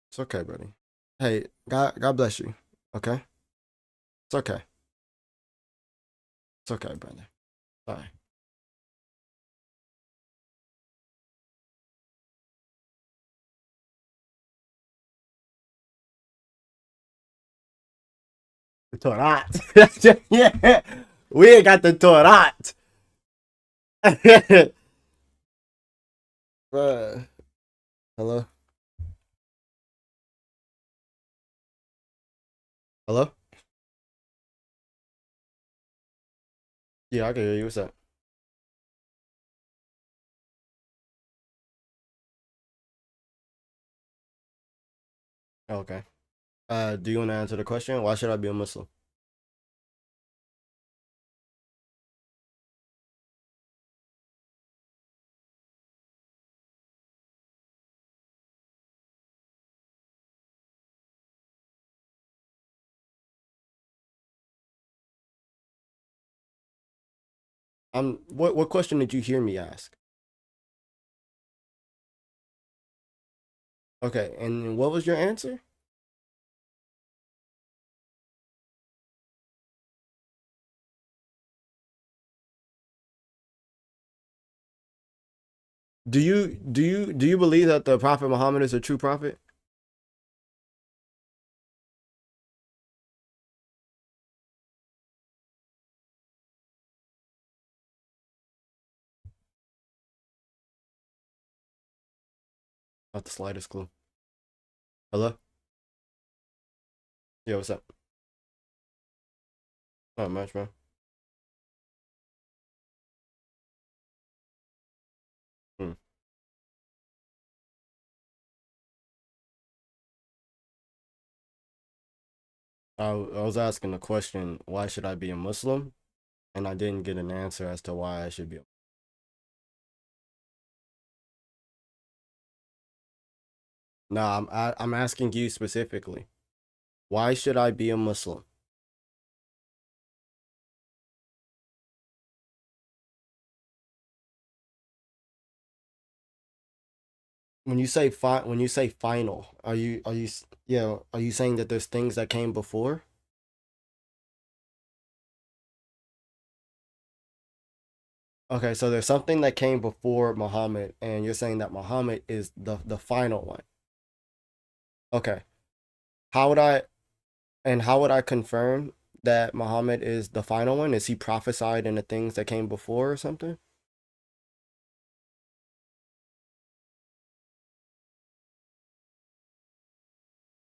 It's okay, buddy. Hey, God bless you. Okay? It's okay. It's okay, brother. Bye. The Torah. Yeah. We ain't got the Torah. Hello? Hello? Yeah, I can hear you. What's up? Oh, okay. Do you want to answer the question? Why should I be a Muslim? What question did you hear me ask? Okay, and what was your answer? Do you believe that the Prophet Muhammad is a true prophet? Not the slightest clue. Hello? Yeah, what's up? Not much, man. Hmm. I was asking the question, why should I be a Muslim? And I didn't get an answer as to why I should be. No, I'm asking you specifically. Why should I be a Muslim? When you say final, yeah, are you saying that there's things that came before? Okay, so there's something that came before Muhammad, and you're saying that Muhammad is the final one. Okay. How would I how would I confirm that Muhammad is the final one? Is he prophesied in the things that came before or something?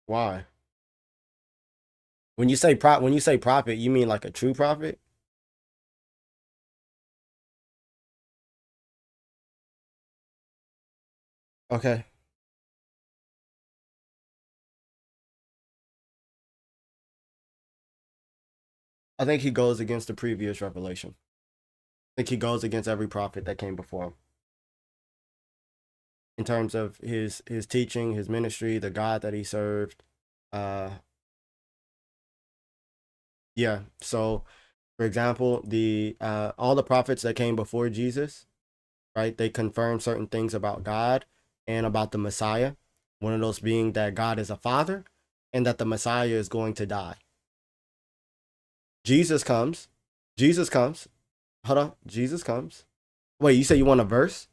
Why? When you say prophet, you mean like a true prophet? Okay. I think he goes against the previous revelation. I think he goes against every prophet that came before him in terms of his teaching, his ministry, the God that he served. Uh, yeah. So, for example, the all the prophets that came before Jesus, right? They confirm certain things about God and about the Messiah. One of those being that God is a father and that the Messiah is going to die. Jesus comes. Jesus comes. Hold on. Jesus comes. Wait, you say you want a verse?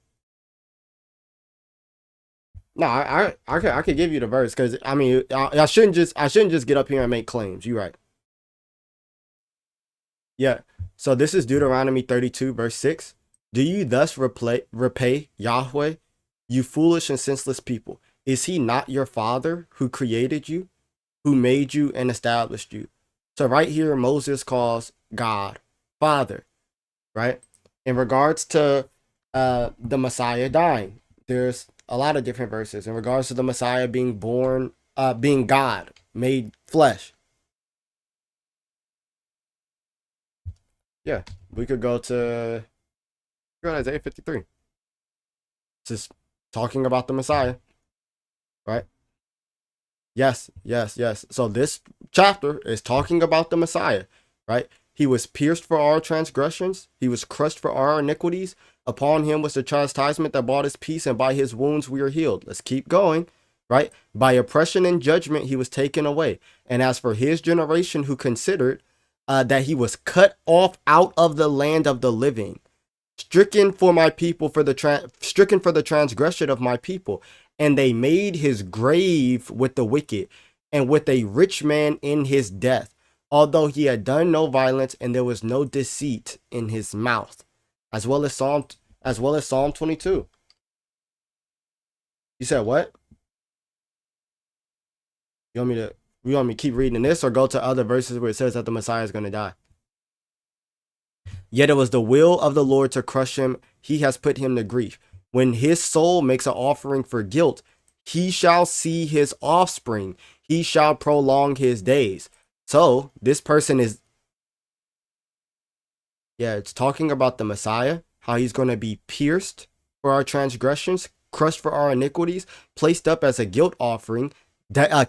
No, I could give you the verse because I mean I shouldn't just get up here and make claims. You're right. Yeah. So this is Deuteronomy 32 verse 6. Do you thus repay Yahweh, you foolish and senseless people? Is he not your father who created you, who made you and established you? So right here Moses calls God Father, right? In regards to the Messiah dying, there's a lot of different verses in regards to the Messiah being born, being God made flesh. Yeah, we could go to Isaiah 53. It's just talking about the Messiah, right? Yes, yes, yes. So this chapter is talking about the Messiah, right? He was pierced for our transgressions, he was crushed for our iniquities. Upon him was the chastisement that brought us peace, and by his wounds we are healed. Let's keep going, right? By oppression and judgment he was taken away. And as for his generation who considered that he was cut off out of the land of the living, stricken for my people stricken for the transgression of my people, and they made his grave with the wicked and with a rich man in his death, although he had done no violence and there was no deceit in his mouth. As well as Psalm 22. You said what? You want me to keep reading this or go to other verses where it says that the Messiah is going to die? Yet it was the will of the Lord to crush him. He has put him to grief. When his soul makes an offering for guilt, he shall see his offspring. He shall prolong his days. So this person is, yeah, it's talking about the Messiah, how he's going to be pierced for our transgressions, crushed for our iniquities, placed up as a guilt offering,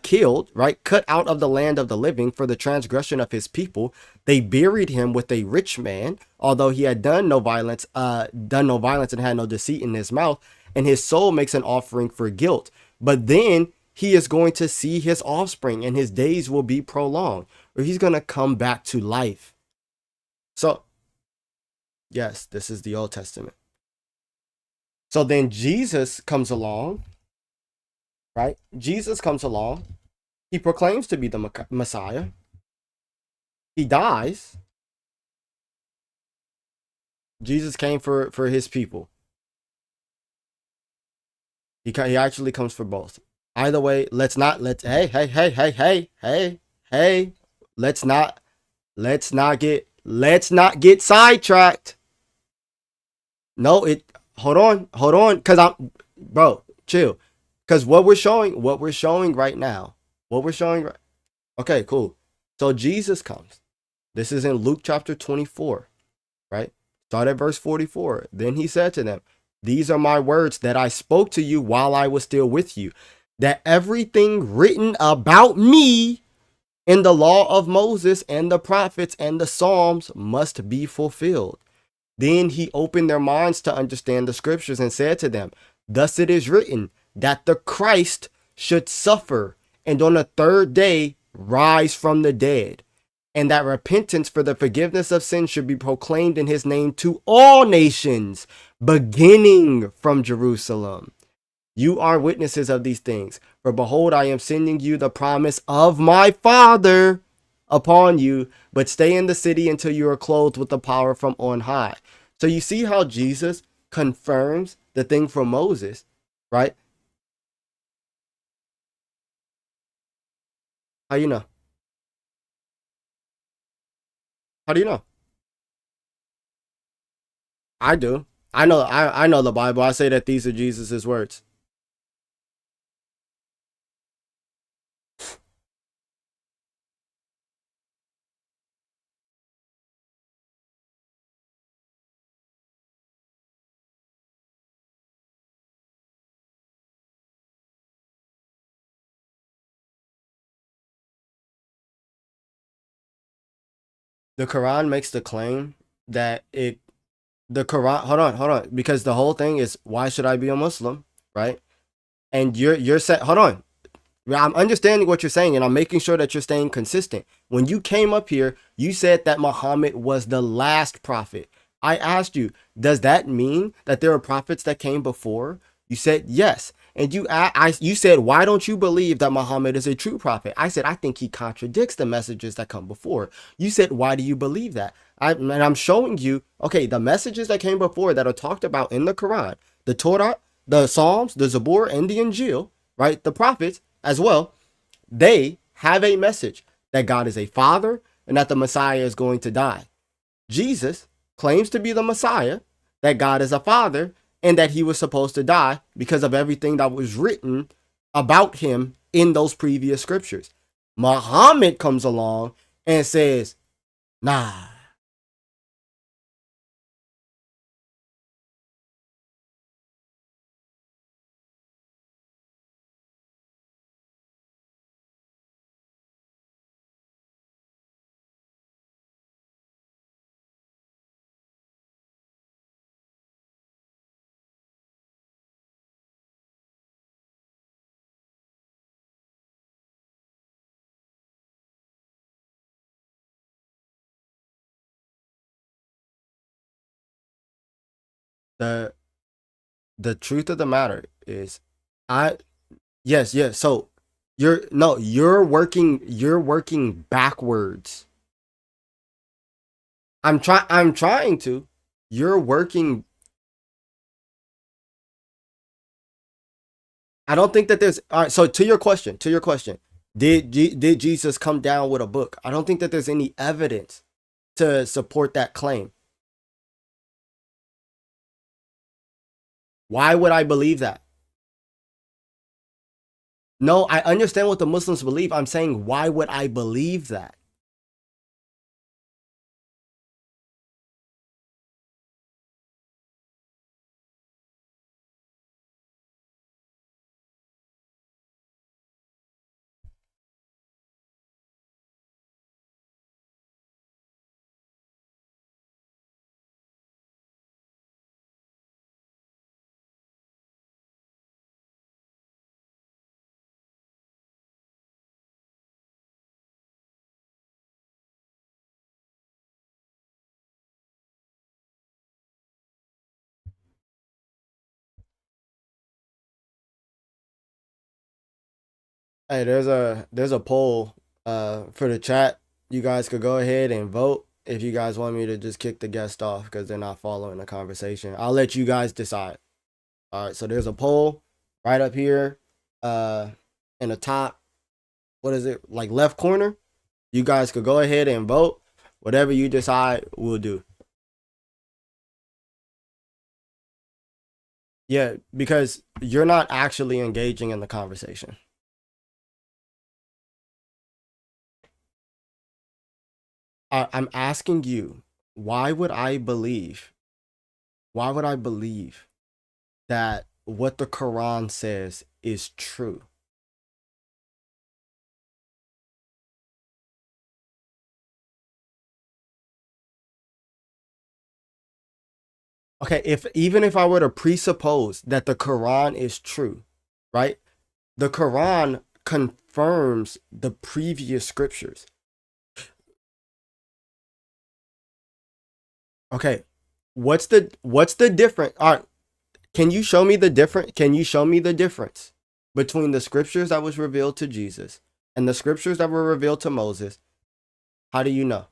killed, right, cut out of the land of the living for the transgression of his people. They buried him with a rich man, although he had done no violence and had no deceit in his mouth. And his soul makes an offering for guilt. But then he is going to see his offspring, and his days will be prolonged, or he's going to come back to life. So, yes, this is the Old Testament. So then Jesus comes along, right? Jesus comes along. He proclaims to be the Messiah. He dies. Jesus came for his people. He actually comes for both. Either way, let's hey, let's not get sidetracked. No, hold on, cause bro, chill. Cause what we're showing right now, okay, cool. So Jesus comes. This is in Luke chapter 24, right? Start at verse 44. Then he said to them, these are my words that I spoke to you while I was still with you, that everything written about me in the law of Moses and the prophets and the Psalms must be fulfilled. Then he opened their minds to understand the scriptures and said to them, thus it is written that the Christ should suffer and on the third day rise from the dead, and that repentance for the forgiveness of sins should be proclaimed in his name to all nations, beginning from Jerusalem. You are witnesses of these things. For behold, I am sending you the promise of my Father upon you, but stay in the city until you are clothed with the power from on high. So you see how Jesus confirms the thing from Moses, right? How you know? How do you know? I do. I know the Bible. I say that these are Jesus's words. The Quran makes the claim that the Quran, hold on, because the whole thing is why should I be a Muslim, right? And you're saying, hold on, I'm understanding what you're saying, and I'm making sure that you're staying consistent. When you came up here, you said that Muhammad was the last prophet. I asked you, does that mean that there are prophets that came before? You said yes. And you said, why don't you believe that Muhammad is a true prophet? I said, I think he contradicts the messages that come before. You said, why do you believe that? And I'm showing you, okay, the messages that came before that are talked about in the Quran, the Torah, the Psalms, the Zabur, and the Injil, right? The prophets as well, they have a message that God is a father and that the Messiah is going to die. Jesus claims to be the Messiah, that God is a father, and that he was supposed to die because of everything that was written about him in those previous scriptures. Muhammad comes along and says, nah. The the truth of the matter is, I yes, yes. So you're working backwards. I'm trying to. You're working. I don't think that there's all right. So to your question, did Jesus come down with a book? I don't think that there's any evidence to support that claim. Why would I believe that? No, I understand what the Muslims believe. I'm saying, why would I believe that? Hey, there's a poll for the chat. You guys could go ahead and vote if you guys want me to just kick the guest off because they're not following the conversation. I'll let you guys decide. All right, so there's a poll right up here, uh, in the top. What is it, like left corner? You guys could go ahead and vote. Whatever you decide, we'll do. Yeah, because you're not actually engaging in the conversation. I'm asking you, why would I believe? Why would I believe that what the Quran says is true? Okay, if even if I were to presuppose that the Quran is true, right? The Quran confirms the previous scriptures. Okay, what's the difference? All right, can you show me the difference between the scriptures that was revealed to Jesus and the scriptures that were revealed to Moses? How do you know?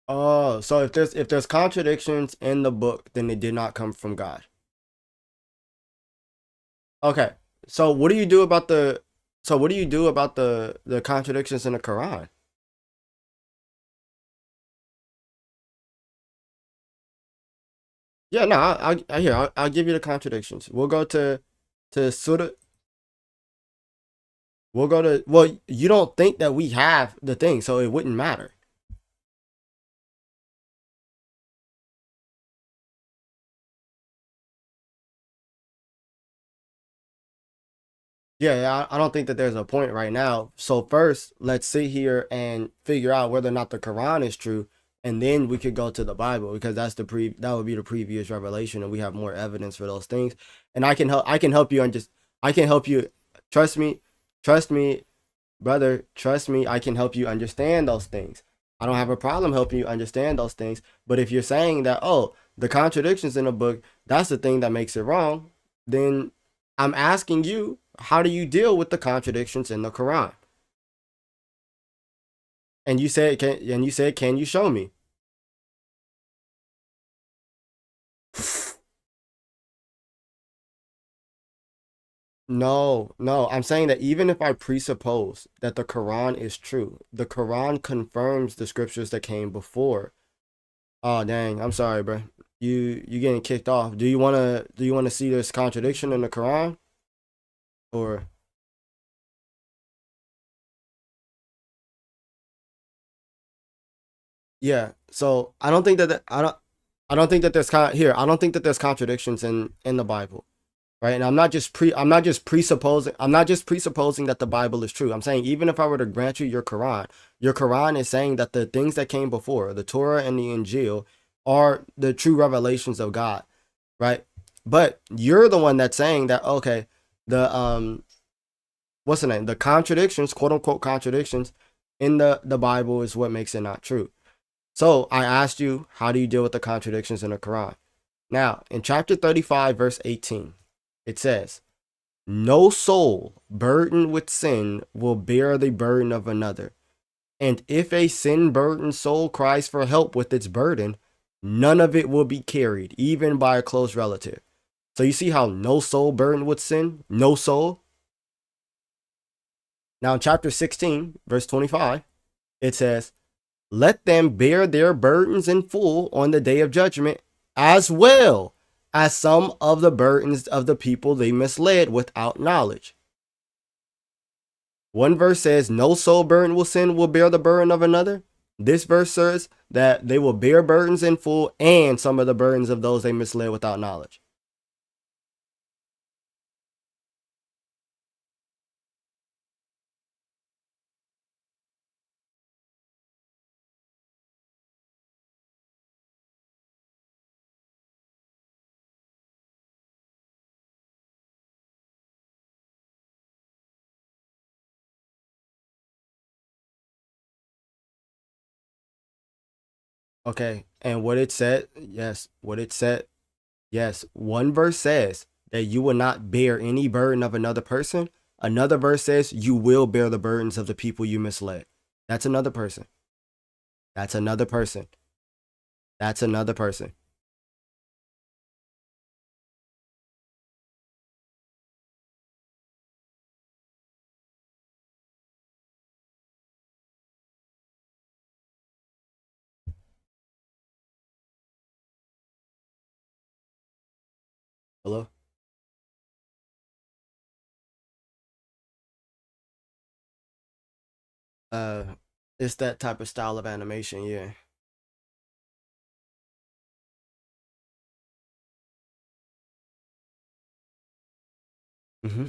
Oh, so if there's contradictions in the book, then it did not come from God. Okay. So what do you do about the contradictions in the Quran? Yeah, no, I'll give you the contradictions. To Surah. Well, you don't think that we have the thing, so it wouldn't matter. Yeah, I don't think that there's a point right now. So first, let's sit here and figure out whether or not the Quran is true, and then we could go to the Bible because that would be the previous revelation, and we have more evidence for those things. And I can help you and just I can help you. Trust me, trust me. brother, trust me, I can help you understand those things. I don't have a problem helping you understand those things. But if you're saying that, oh, the contradictions in the book, that's the thing that makes it wrong, then I'm asking you, how do you deal with the contradictions in the Quran? And you said, can you show me? No, no. I'm saying that even if I presuppose that the Quran is true, the Quran confirms the scriptures that came before. Oh dang, I'm sorry, bro. You getting kicked off. Do you wanna see this contradiction in the Quran? Or yeah. So I don't think that I don't think that there's contradictions in the Bible. Right? And I'm not just presupposing that the Bible is true. I'm saying even if I were to grant you your Quran is saying that the things that came before, the Torah and the Injil, are the true revelations of God, right? But you're the one that's saying that okay, the what's the name? The contradictions, quote unquote contradictions in the Bible is what makes it not true. So I asked you, how do you deal with the contradictions in the Quran? Now, in chapter 35, verse 18, it says, no soul burdened with sin will bear the burden of another. And if a sin burdened soul cries for help with its burden, none of it will be carried, even by a close relative. So you see how no soul burdened with sin? No soul. Now in chapter 16, verse 25, it says, let them bear their burdens in full on the day of judgment, as well as some of the burdens of the people they misled without knowledge. One verse says, no soul burden will sin will bear the burden of another. This verse says that they will bear burdens in full and some of the burdens of those they misled without knowledge. Okay. And what it said, yes, what it said, yes, one verse says that you will not bear any burden of another person. Another verse says you will bear the burdens of the people you misled. That's another person. That's another person. That's another person. Hello? Uh, it's that type of style of animation, yeah. Hmm.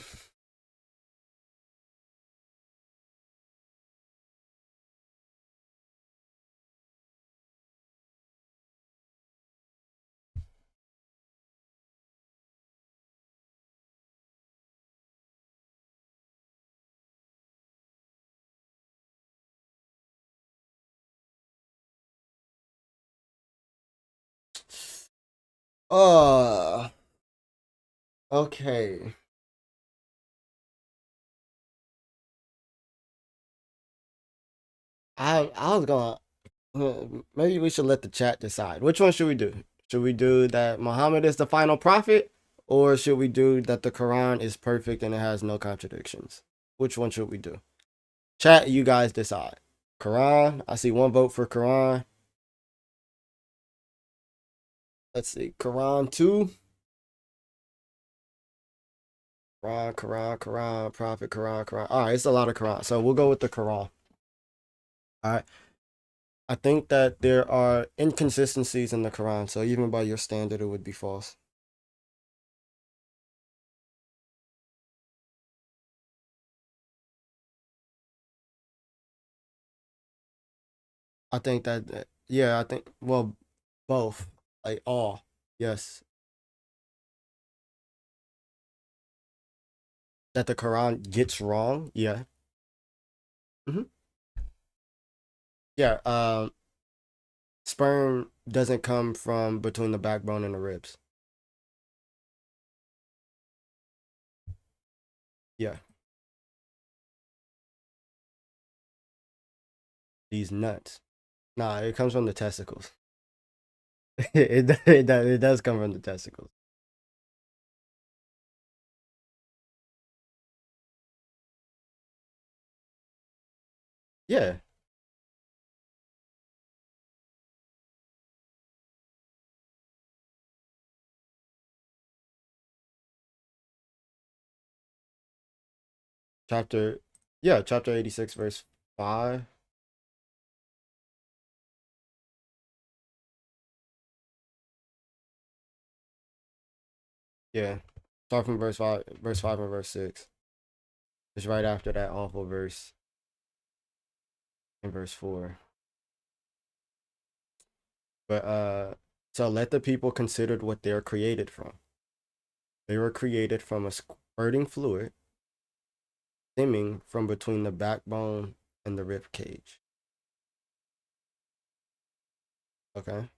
Uh, okay. I was gonna maybe we should let the chat decide. Which one should we do? Should we do that Muhammad is the final prophet, or should we do that the Quran is perfect and it has no contradictions? Which one should we do? Chat, you guys decide. Quran. I see one vote for Quran. Let's see. Quran 2. Quran, Prophet, Quran. All right, it's a lot of Quran. So we'll go with the Quran. All right. I think that there are inconsistencies in the Quran, so even by your standard, it would be false. I think that, yeah, I think, well, both, like all, yes, that the Quran gets wrong, yeah. Hmm. Yeah. Sperm doesn't come from between the backbone and the ribs. Yeah. These nuts. Nah, it comes from the testicles. It does come from the testicles. Yeah. Chapter. Yeah. Chapter 86, verse 5. Yeah. Start from verse 5 and verse 6. It's right after that awful verse in verse 4. But so let the people consider what they are created from. They were created from a squirting fluid stemming from between the backbone and the rib cage. Okay.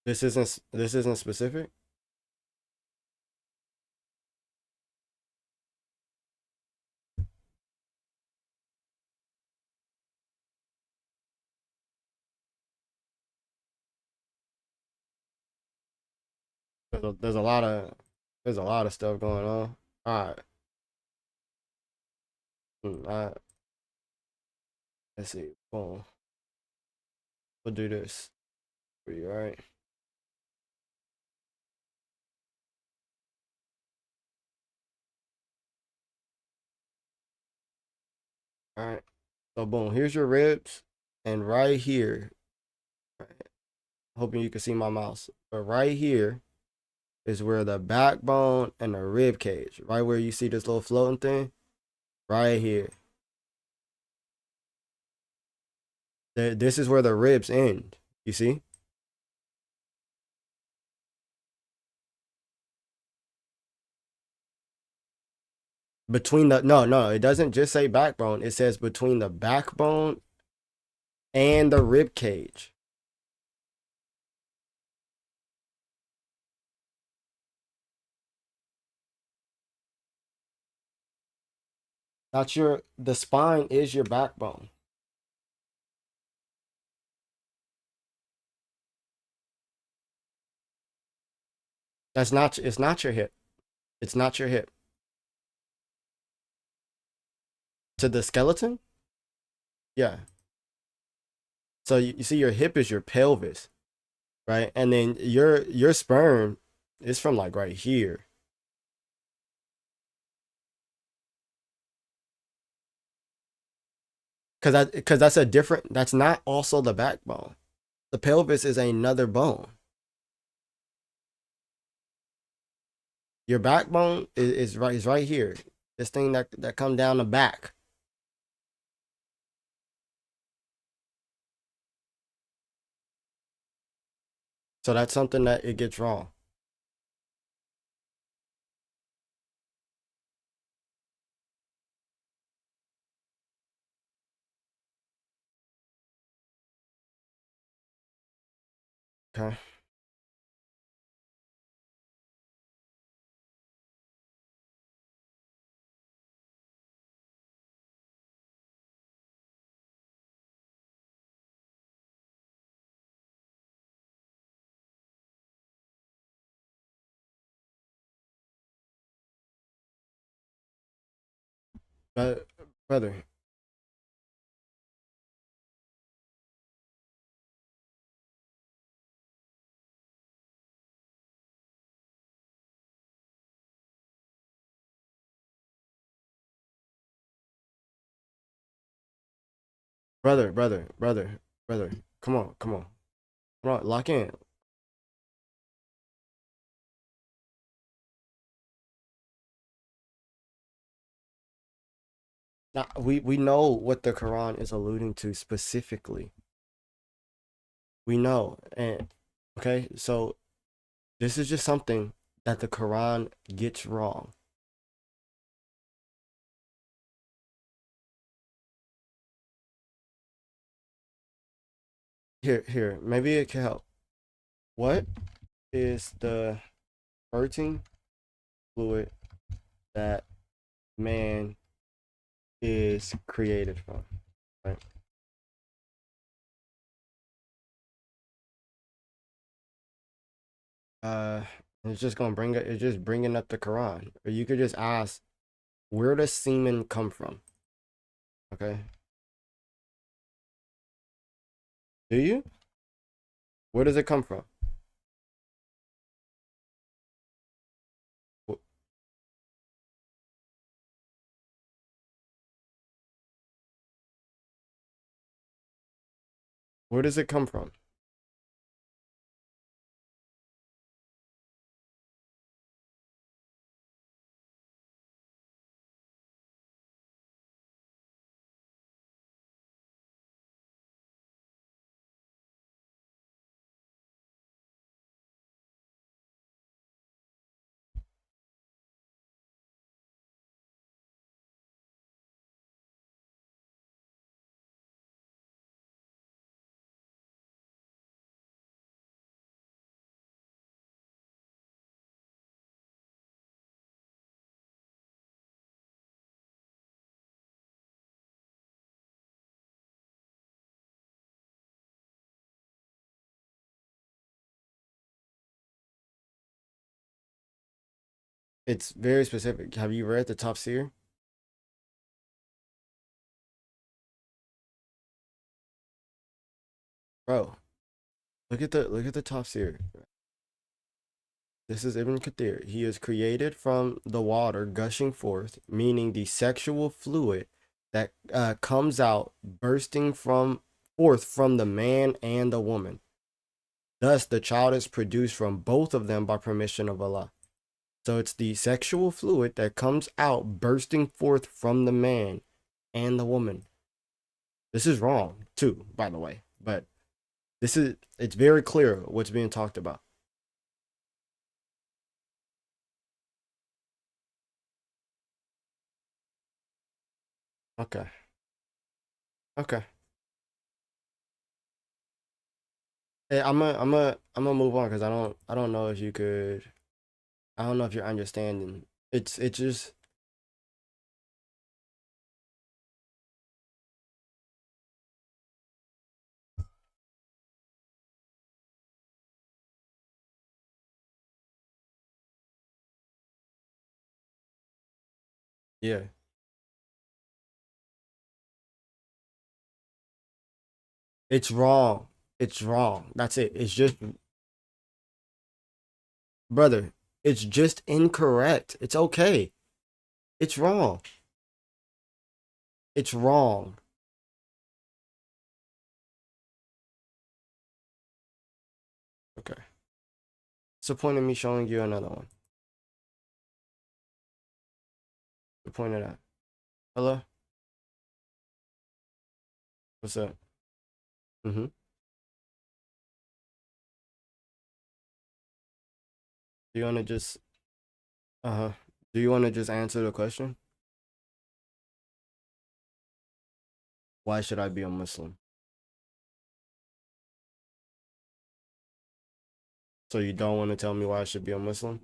This isn't specific. There's a lot of stuff going on. All right. All right. Let's see. Boom. We'll do this for you. All right. All right. So boom. Here's your ribs, and right here, hoping you can see my mouse, but right here is where the backbone and the rib cage, right where you see this little floating thing, right here. This is where the ribs end. You see? Between the no, it doesn't just say backbone. It says between the backbone and the rib cage. Not your the spine is your backbone. That's not it's not your hip. It's not your hip. To the skeleton? Yeah. So you see your hip is your pelvis, right? And then your sperm is from like right here. Cause that's a different that's not also the backbone. The pelvis is another bone. Your backbone is right here. This thing that come down the back. So that's something that it gets wrong. Okay. But brother, brother. Come on, come on. Come on, lock in. Now, we know what the Quran is alluding to specifically. We know. And okay, so this is just something that the Quran gets wrong. Here, maybe it can help. What is the birthing fluid that man is created from? Right? Uh, it's just gonna bring it. It's just bringing up the Quran. Or you could just ask, where does semen come from? Okay, do you? Where does it come from? Where does it come from? It's very specific. Have you read the tafsir, bro? Look at the tafsir. This is Ibn Kathir. He is created from the water gushing forth, meaning the sexual fluid that comes out bursting from forth from the man and the woman. Thus, the child is produced from both of them by permission of Allah. So it's the sexual fluid that comes out bursting forth from the man and the woman. This is wrong too, by the way, but it's very clear what's being talked about. Okay. Okay. Hey, I'm gonna move on because I don't know if you could. I don't know if you're understanding. It's just yeah. It's wrong. It's wrong. That's it. It's just brother. It's just incorrect. It's okay. It's wrong. It's wrong. Okay. What's the point of me showing you another one? The point of that. Hello. What's up? Mm-hmm. Do you wanna just uh-huh? Do you wanna just answer the question? Why should I be a Muslim? So you don't want to tell me why I should be a Muslim?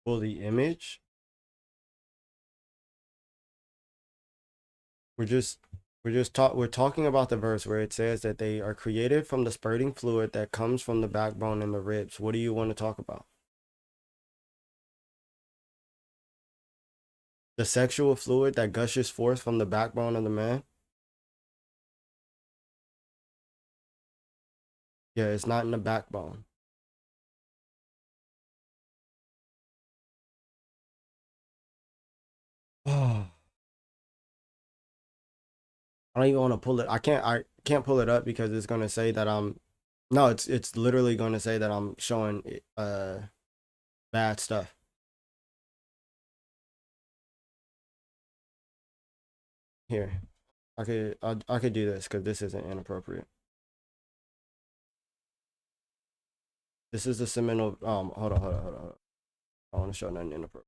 Well, the image, we're just we're talking about the verse where it says that they are created from the spurting fluid that comes from the backbone and the ribs. What do you want to talk about? The sexual fluid that gushes forth from the backbone of the man? Yeah, it's not in the backbone. Oh, I don't even want to pull it. I can't pull it up because it's gonna say that I'm. No, it's literally gonna say that I'm showing bad stuff. Here, I could do this because this isn't inappropriate. This is the seminal. Hold on. I don't want to show nothing inappropriate.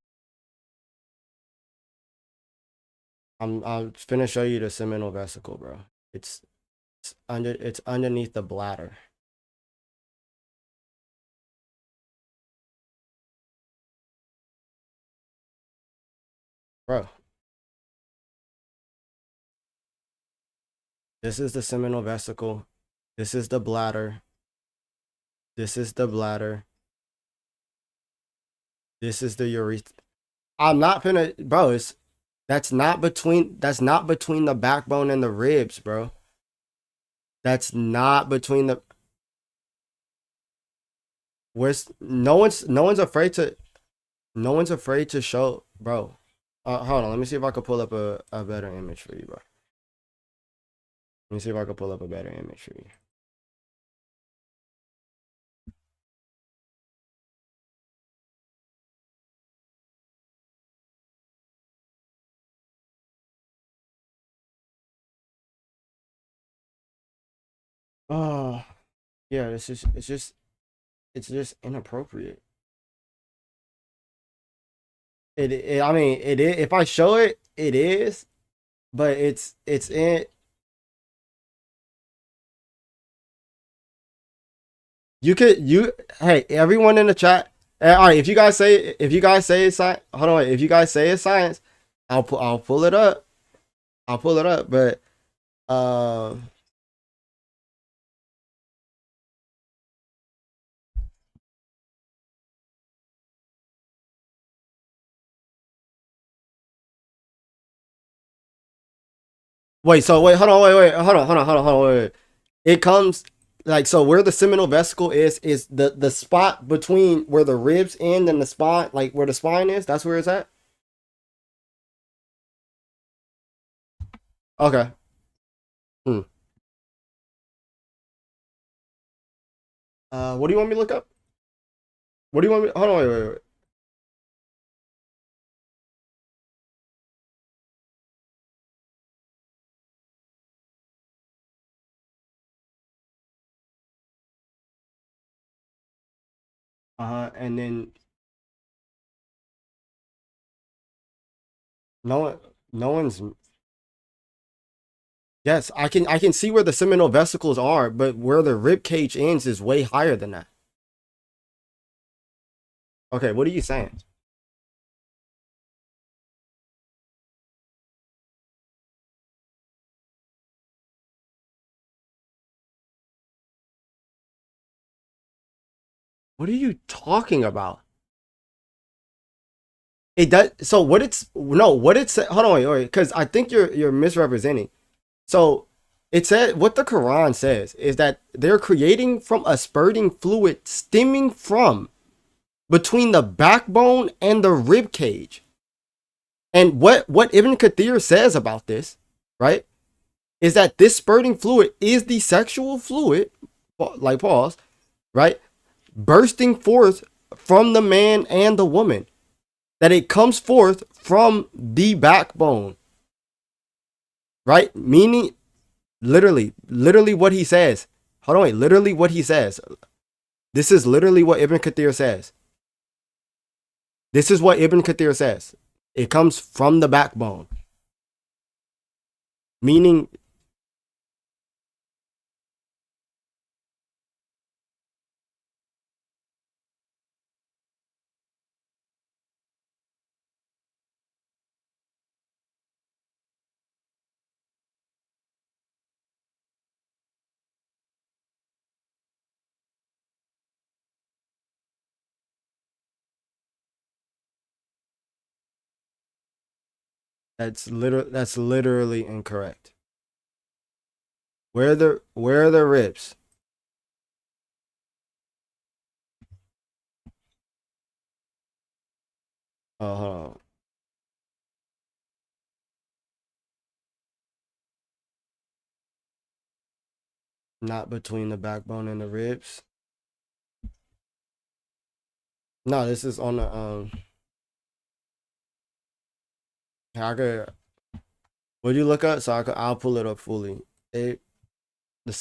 I'm finna show you the seminal vesicle, bro. It's underneath the bladder, bro. This is the seminal vesicle. This is the bladder. This is the bladder. This is the urethra. I'm not finna, bro. That's not between the backbone and the ribs, bro. That's not between the. Where's no one's afraid to show, bro. Hold on. Let me see if I could pull up a better image for you, bro. Let me see if I could pull up a better image for you. Oh, yeah. It's just inappropriate. I mean, it is. If I show it, it is. But it's in. Hey, everyone in the chat. All right, if you guys say it's science, hold on. Wait, if you guys say it's science, I'll pull it up. I'll pull it up. But uh, wait. So wait, hold on. Wait. Hold on. Wait. It comes like so where the seminal vesicle is the spot between where the ribs end and the spine, like where the spine is. That's where it's at. Okay. Hmm. What do you want me to look up? What do you want me? Hold on. Wait. And then no one, no one's. Yes, I can see where the seminal vesicles are, but where the rib cage ends is way higher than that. Okay, what are you saying? What are you talking about? It does. So what it's no, what it's hold on, wait, because I think you're misrepresenting. So it said what the Quran says is that they're creating from a spurting fluid stemming from between the backbone and the rib cage. And what Ibn Kathir says about this, right, is that this spurting fluid is the sexual fluid, like pause, right, bursting forth from the man and the woman. That it comes forth from the backbone, right? Meaning, literally what he says. Hold on, wait, literally what he says. This is literally what Ibn Kathir says. This is what Ibn Kathir says. It comes from the backbone, meaning that's literally incorrect. Where are the ribs? Oh, hold on. Not between the backbone and the ribs. No, this is on the I could. Would you look up so I'll pull it up fully. It the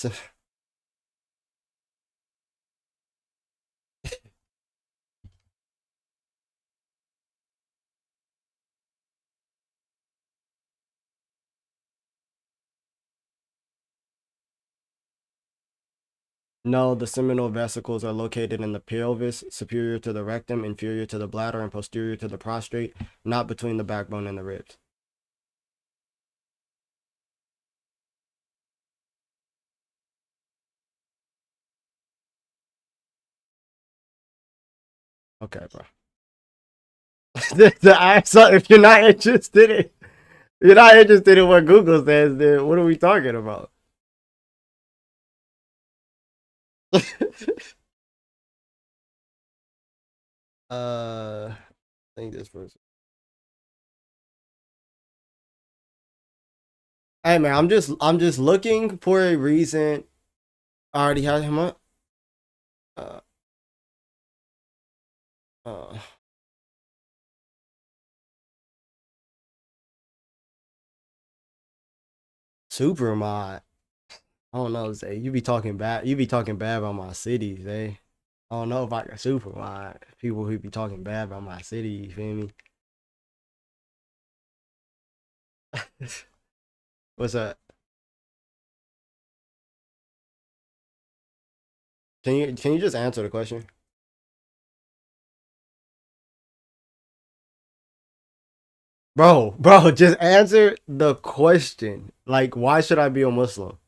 No, the seminal vesicles are located in the pelvis, superior to the rectum, inferior to the bladder, and posterior to the prostrate, not between the backbone and the ribs. Okay, bro. If you're not interested in what Google says, then what are we talking about? I think this person. Hey man, I'm just looking for a reason. I already had him up. Uh, uh, super mod. I don't know, Zay. You be talking bad. You be talking bad about my city, Zay. I don't know if I can super mod people who be talking bad about my city. You feel me? What's up? Can you just answer the question, bro? Bro, just answer the question. Like, why should I be a Muslim?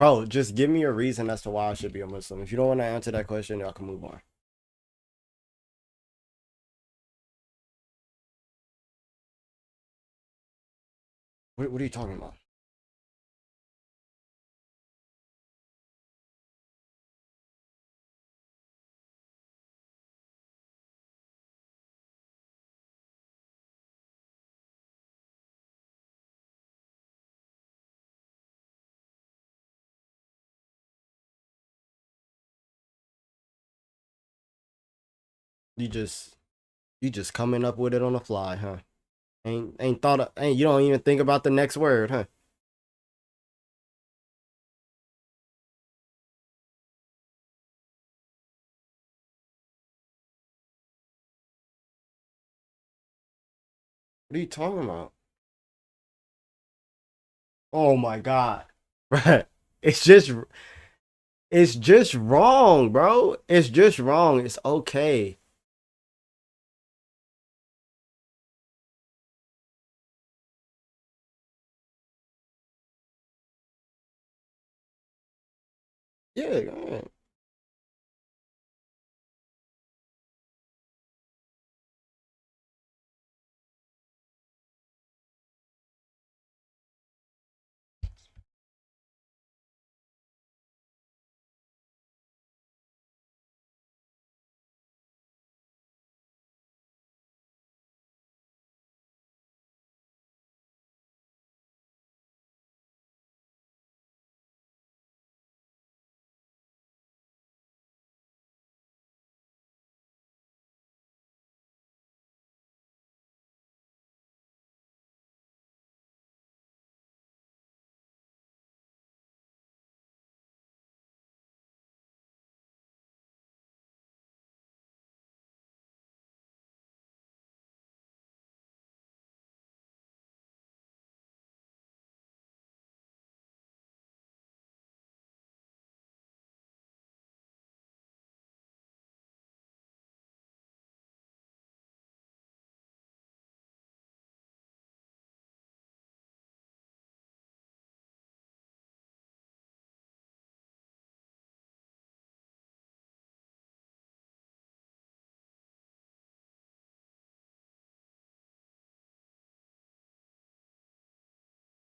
Bro, just give me a reason as to why I should be a Muslim. If you don't want to answer that question, y'all can move on. What are you talking about? You just you just coming up with it on the fly, huh? Ain't thought of, ain't you don't even think about the next word, huh? What are you talking about? Oh my god. Right. It's just it's just wrong, bro. It's just wrong. It's okay. Yeah, go ahead.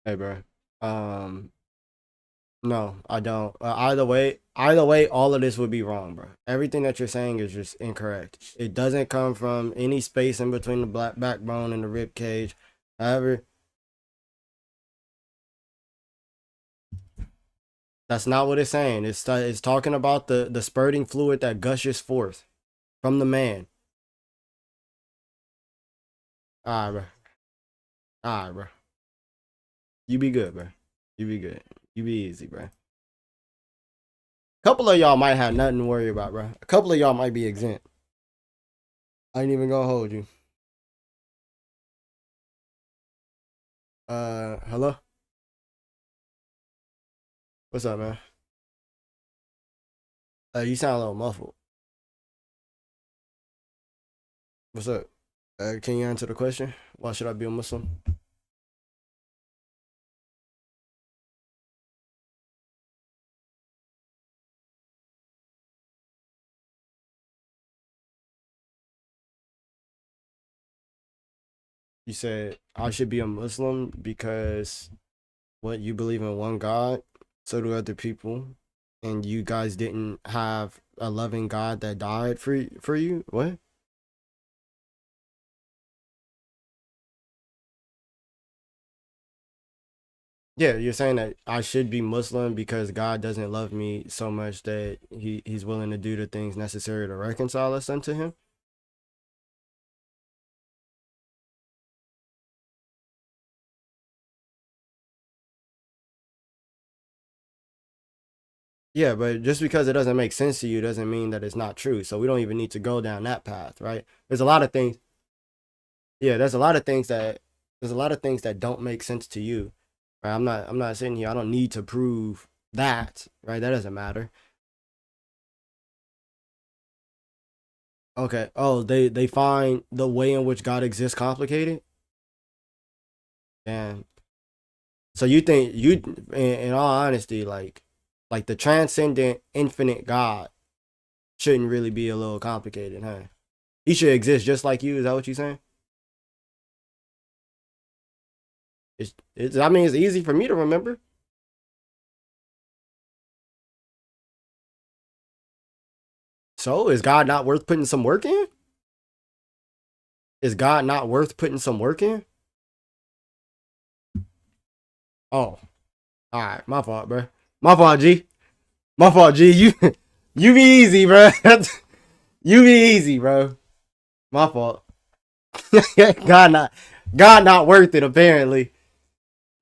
Hey, bro. Um, no, I don't. Either way, all of this would be wrong, bro. Everything that you're saying is just incorrect. It doesn't come from any space in between the black backbone and the rib cage. However, that's not what it's saying. It's talking about the spurting fluid that gushes forth from the man. All right, bro. All right, bro. You be good, bro. You be good. You be easy, bro. A couple of y'all might have nothing to worry about, bro. A couple of y'all might be exempt. I ain't even gonna hold you. Hello? What's up, man? You sound a little muffled. What's up? Can you answer the question? Why should I be a Muslim? You said I should be a Muslim because what, you believe in one God, so do other people, and you guys didn't have a loving God that died for you. What? Yeah, you're saying that I should be Muslim because God doesn't love me so much that he's willing to do the things necessary to reconcile us unto him. Yeah, but just because it doesn't make sense to you doesn't mean that it's not true. So we don't even need to go down that path, right? There's a lot of things. Yeah, there's a lot of things that don't make sense to you. Right? I'm not sitting here. I don't need to prove that, right? That doesn't matter. Okay. Oh, they find the way in which God exists complicated? And so you think in all honesty, like the transcendent infinite God shouldn't really be a little complicated, huh? He should exist just like you. Is that what you're saying? I mean, it's easy for me to remember. So is God not worth putting some work in? Is God not worth putting some work in? Oh, all right, my fault, bro. My fault, G. My fault, G. You you be easy, bro. You be easy, bro. My fault. God not God not worth it. Apparently,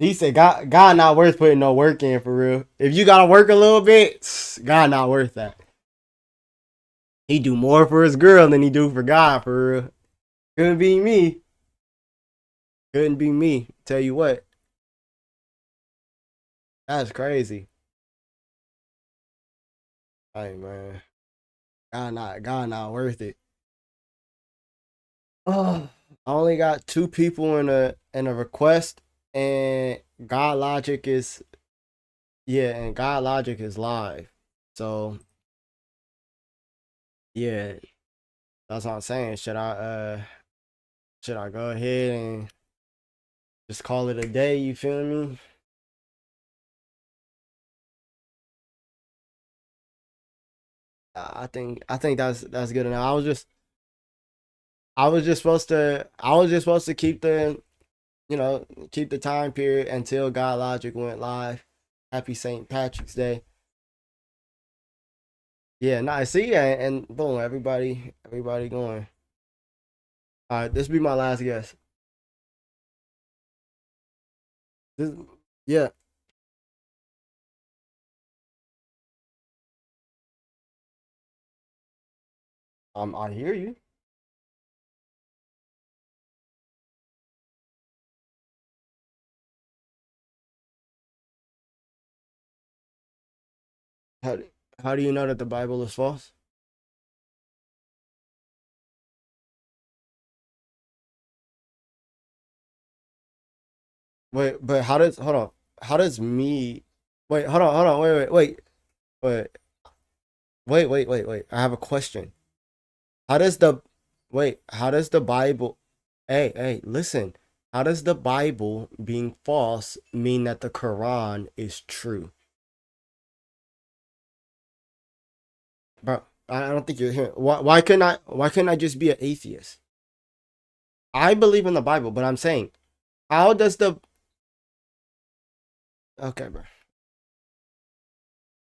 he said God not worth putting no work in for real. If you gotta work a little bit, God not worth that. He do more for his girl than he do for God for real. Couldn't be me. Couldn't be me. Tell you what, that's crazy. Hey man, God not worth it. Oh, I only got two people in a request, and God Logic is, yeah, and God Logic is live. So yeah, that's what I'm saying. Should I go ahead and just call it a day? You feel me? I think that's good enough. I was just supposed to keep the, keep the time period until God Logic went live. Happy St. Patrick's Day. Yeah, nice. See, yeah, and boom, everybody going. All right, this be my last guess. This, yeah, I hear you. How how do you know that the Bible is false? Wait, but how does hold on? How does me? Wait, hold on, wait, wait. I have a question. How does the Wait? How does the Bible? Hey, listen. How does the Bible being false mean that the Quran is true? Bro, I don't think you're here. Why couldn't I just be an atheist? I believe in the Bible, but I'm saying, how does the okay, bro.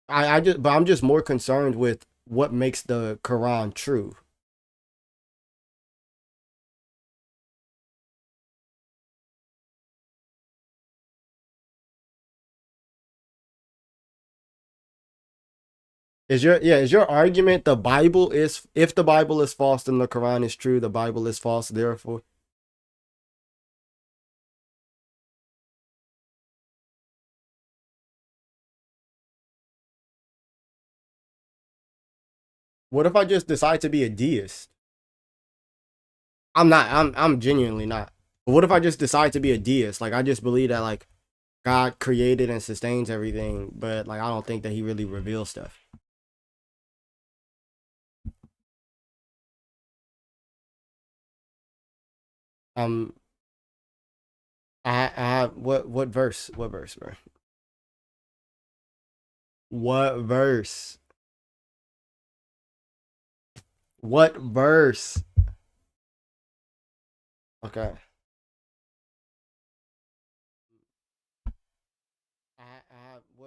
I'm just more concerned with what makes the Quran true. Is your argument the Bible is if the Bible is false, then the Quran is true, the Bible is false, therefore. What if I just decide to be a deist? I'm not. I'm genuinely not. But what if I just decide to be a deist? Like I just believe that like God created and sustains everything, but like I don't think that he really reveals stuff. Um I what verse? What verse, bro? What verse? What verse? Okay.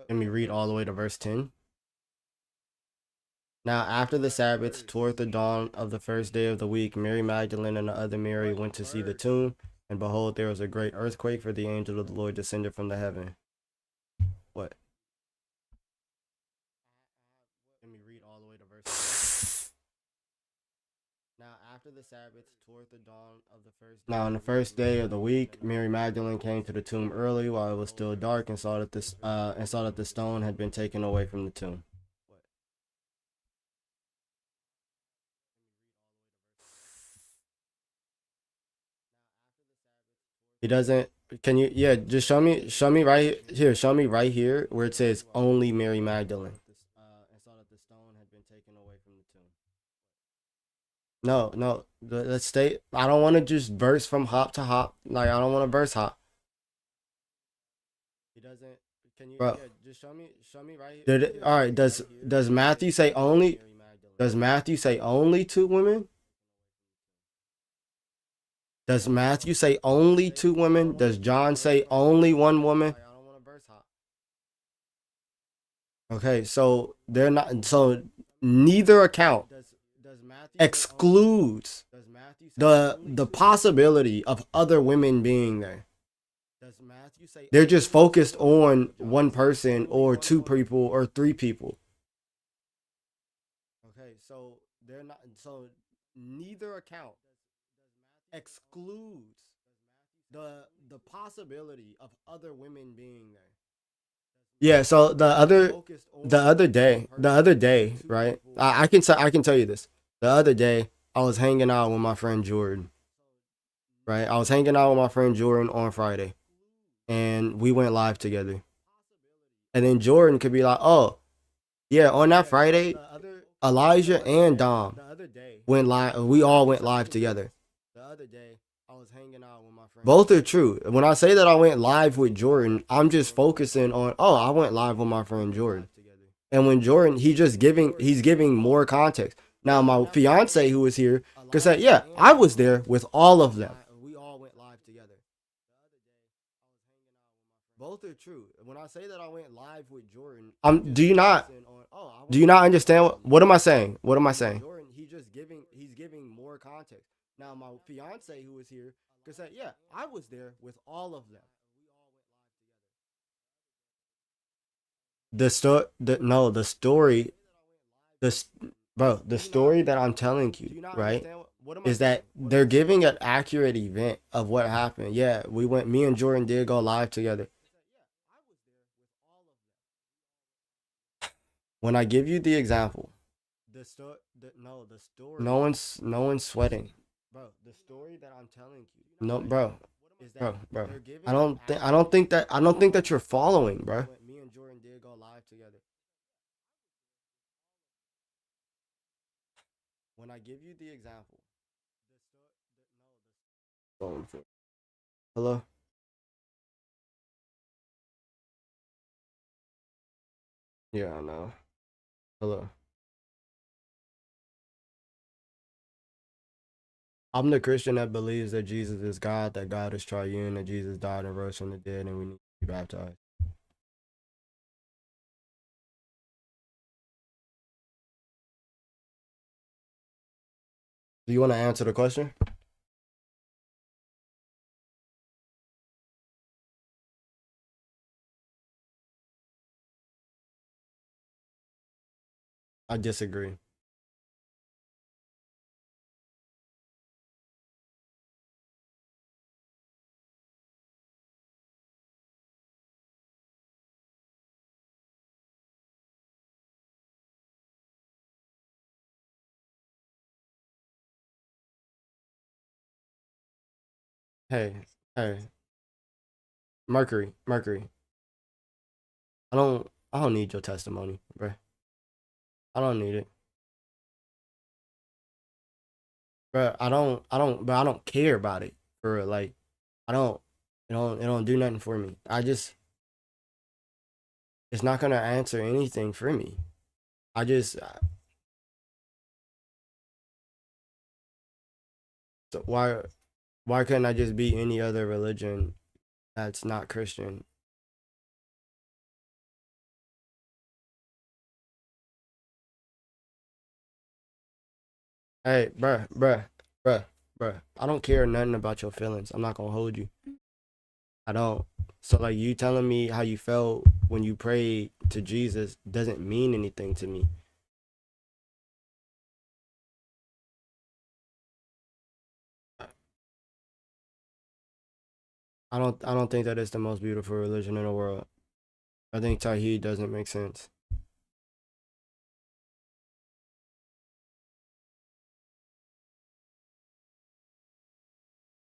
Let me read all the way to verse 10. Now, after the Sabbath, toward the dawn of the first day of the week, Mary Magdalene and the other Mary went to see the tomb, and behold, there was a great earthquake, for the angel of the Lord descended from the heaven. What? Let me read all the way to verse 10. Now, after the Sabbath, toward the dawn of the first. Now, on the first day of the week, Mary Magdalene came to the tomb early while it was still dark, and saw that the stone had been taken away from the tomb. He doesn't. Can you? Yeah, just show me. Show me right here. Show me right here where it says only Mary Magdalene. And saw that the stone had been taken away from the tomb. No, no. Let's stay. I don't want to just verse from hop to hop. Like I don't want to verse hop. He doesn't. Can you? Bro, yeah, just show me. Show me right here. All right. Does Matthew say only? Does Matthew say only two women? Does Matthew say only two women? Does John say only one woman? Okay, so they're not. So neither account excludes the possibility of other women being there. They're just focused on one person or two people or three people. Okay, so they're not. So neither account excludes the possibility of other women being there. Yeah, so the other day, right? I can tell you this. The other day, I was hanging out with my friend Jordan, right? I was hanging out with my friend Jordan on Friday, and we went live together. And then Jordan could be like, "Oh, yeah, on that Friday, Elijah and Dom went live. We all went live together." The other day, I was hanging out with my friend. Both are true. When I say that I went live with Jordan, I'm just focusing on, oh, I went live with my friend Jordan. And when Jordan, he's giving more context. Now, my fiance who was here could say, yeah, I was there with all of them. We all went live together. Both are true. When I say that I went live with Jordan, do you not understand what am I saying? What am I saying? Jordan, he's giving more context. Now, my fiance who was here could say, yeah, I was there with all of them. The story, the bro, the story that I'm telling you, right, is that they're giving an accurate event of what happened. Yeah, me and Jordan did go live together. When I give you the example, no one's sweating, bro. The story that I'm telling you, no, bro. I don't think that you're following, bro. Me and Jordan did go live together. When I give you the example, hello, Hello? Yeah, I know. Hello. I'm the Christian that believes that Jesus is God, that God is triune, that Jesus died and rose from the dead, and we need to be baptized. Do you want to answer the question? I disagree. Hey, hey, Mercury. I don't need your testimony, bro. I don't need it, bro. But I don't care about it for real. Like, I don't, it don't do nothing for me. It's not gonna answer anything for me. I just, so why couldn't I just be any other religion that's not Christian? Hey, bruh, bruh. I don't care nothing about your feelings. I'm not gonna hold you. I don't. So like you telling me how you felt when you prayed to Jesus doesn't mean anything to me. I don't think that it's the most beautiful religion in the world. I think Tawheed doesn't make sense.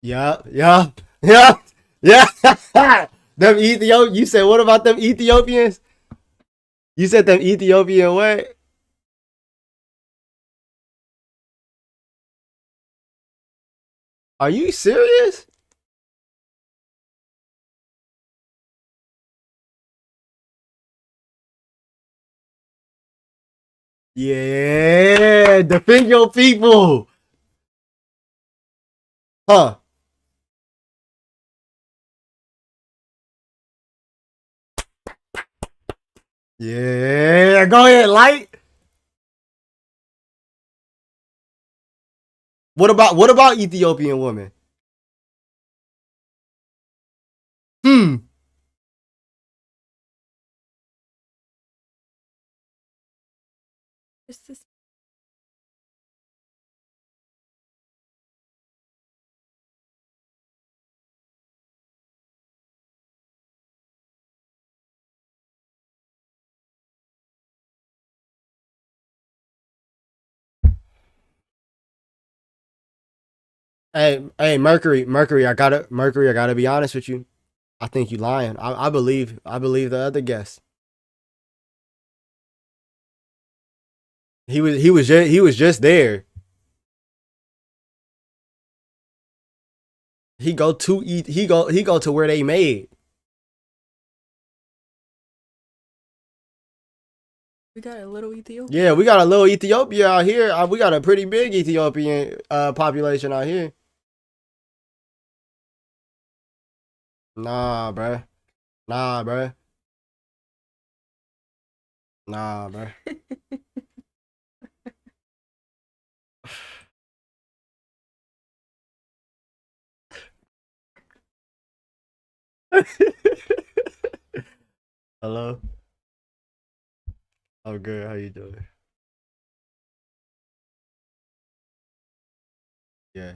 Yeah, yeah, yeah, yeah. Them Ethiop. You said what about them Ethiopians? You said them Ethiopian what? Are you serious? Yeah, defend your people, huh? Yeah, go ahead, light. What about Ethiopian women? Hmm. It's this. Hey, Mercury. I gotta be honest with you. I think you lying. I believe the other guest. He was just there. He go to where they made. We got a little Yeah, Ethiopian. we got a little Ethiopia out here. We got a pretty big Ethiopian population out here. Nah, bruh. Nah, bruh. Nah, bruh. Hello. I'm good. How you doing? Yeah.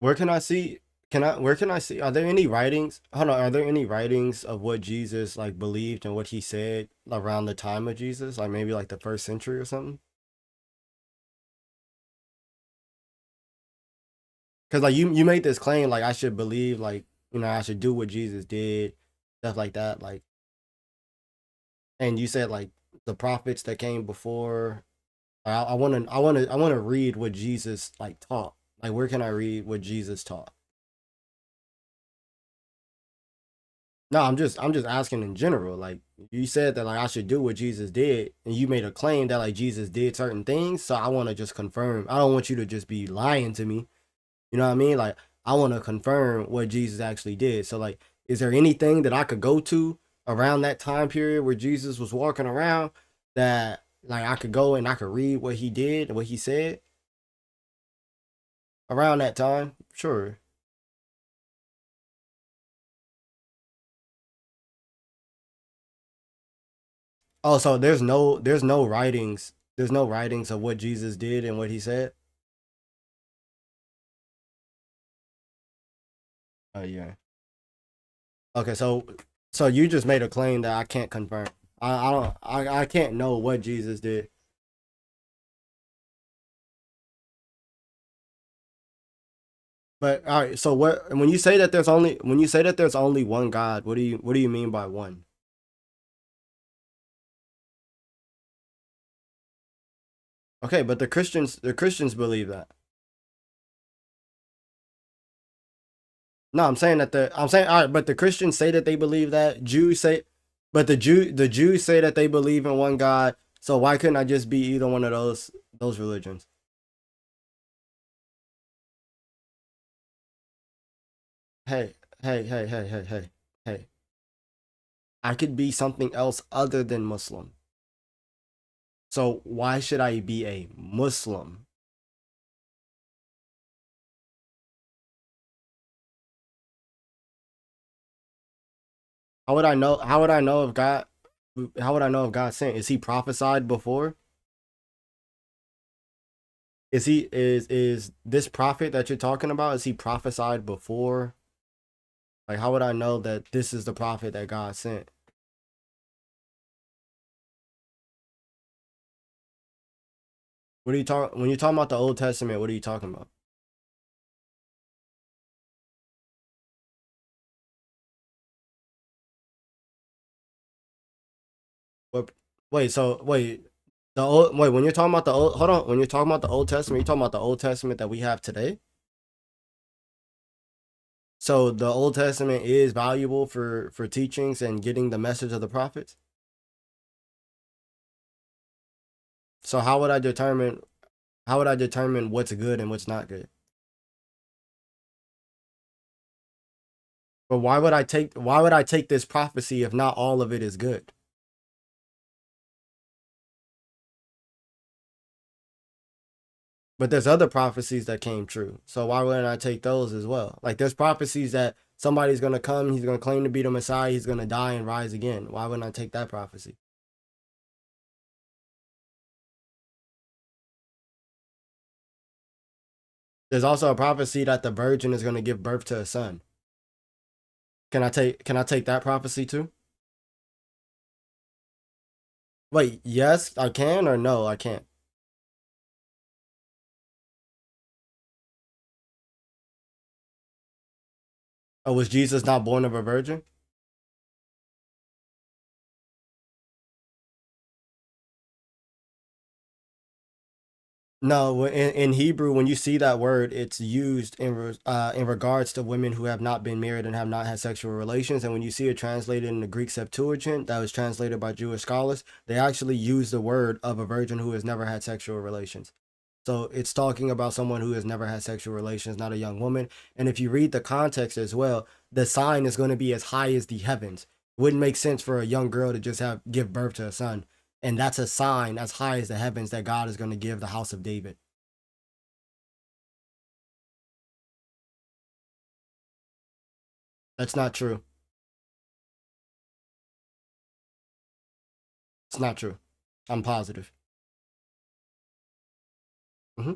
Where can I see? Can I? Where can I see? Are there any writings? Hold on. Are there any writings of what Jesus like believed and what he said around the time of Jesus? Like maybe like the first century or something? Because like you made this claim like I should believe like I should do what Jesus did stuff like that. Like, and you said like the prophets that came before. I want to read what Jesus like taught. Like, where can I read what Jesus taught? No, I'm just asking in general. Like, you said that like I should do what Jesus did, and you made a claim that like Jesus did certain things. So I want to just confirm. I don't want you to just be lying to me. You know what I mean? Like, I want to confirm what Jesus actually did. So like, is there anything that I could go to around that time period where Jesus was walking around that like I could go and I could read what he did, what he said around that time? Sure. Oh, so there's no writings. There's no writings of what Jesus did and what he said. Oh yeah. Okay, so you just made a claim that I can't confirm. I can't know what Jesus did. But all right, so what when you say that there's only one God, what do you mean by one? Okay, but the Christians believe that. No, I'm saying all right, but the Christians say that they believe that. Jews say, but the Jews say that they believe in one God. So why couldn't I just be either one of those religions? Hey, hey, hey, hey, hey, hey, hey. I could be something else other than Muslim. So why should I be a Muslim? How would I know? How would I know if God? How would I know if God sent? Is he prophesied before? Is this prophet that you're talking about? Is he prophesied before? Like, how would I know that this is the prophet that God sent? What are you talking when you're talking about the Old Testament? What are you talking about? What? Wait, so wait, when you're talking about the old, hold on, when you're talking about the Old Testament, you're talking about the Old Testament that we have today. So the Old Testament is valuable for teachings and getting the message of the prophets. So how would I determine what's good and what's not good? But why would I take this prophecy if not all of it is good? But there's other prophecies that came true. So why wouldn't I take those as well? Like, there's prophecies that somebody's gonna come, he's gonna claim to be the Messiah, he's gonna die and rise again. Why wouldn't I take that prophecy? There's also a prophecy that the virgin is gonna give birth to a son. Can I take that prophecy too? Wait, yes, I can, or no, I can't. Oh, was Jesus not born of a virgin? No, in Hebrew, when you see that word, it's used in regards to women who have not been married and have not had sexual relations. And when you see it translated in the Greek Septuagint, that was translated by Jewish scholars, they actually use the word of a virgin who has never had sexual relations. So it's talking about someone who has never had sexual relations, not a young woman. And if you read the context as well, the sign is going to be as high as the heavens. It wouldn't make sense for a young girl to just have give birth to a son, and that's a sign as high as the heavens that God is going to give the house of David. That's not true. It's not true. I'm positive. Hmm.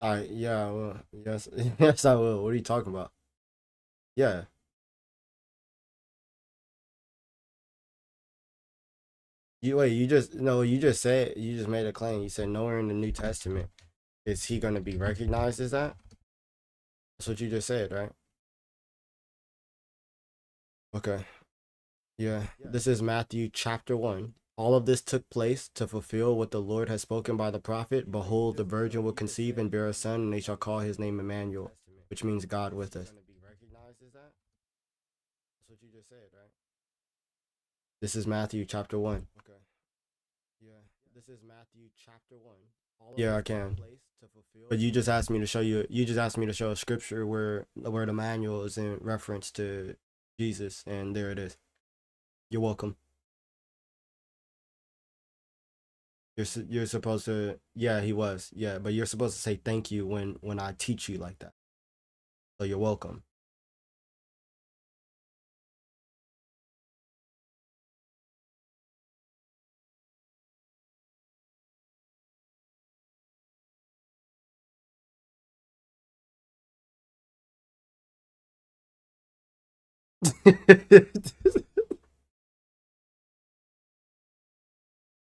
Yeah, well, yes, yes, I will. What are you talking about? Yeah. You wait, you just no, you just said you just made a claim. You said nowhere in the New Testament is he gonna be recognized as that? That's what you just said, right? Okay. Yeah. This is Matthew chapter 1. All of this took place to fulfill what the Lord has spoken by the prophet. Behold, the virgin will conceive and bear a son, and they shall call his name Emmanuel, which means God with us. That's what you just said, right? This is Matthew chapter 1. Okay. Yeah. This is Matthew chapter 1. Yeah, I can. But you just asked me to show you. You just asked me to show a scripture where the manual is in reference to Jesus, and there it is. You're welcome. You're supposed to. Yeah, he was. Yeah, but you're supposed to say thank you when I teach you like that. So you're welcome.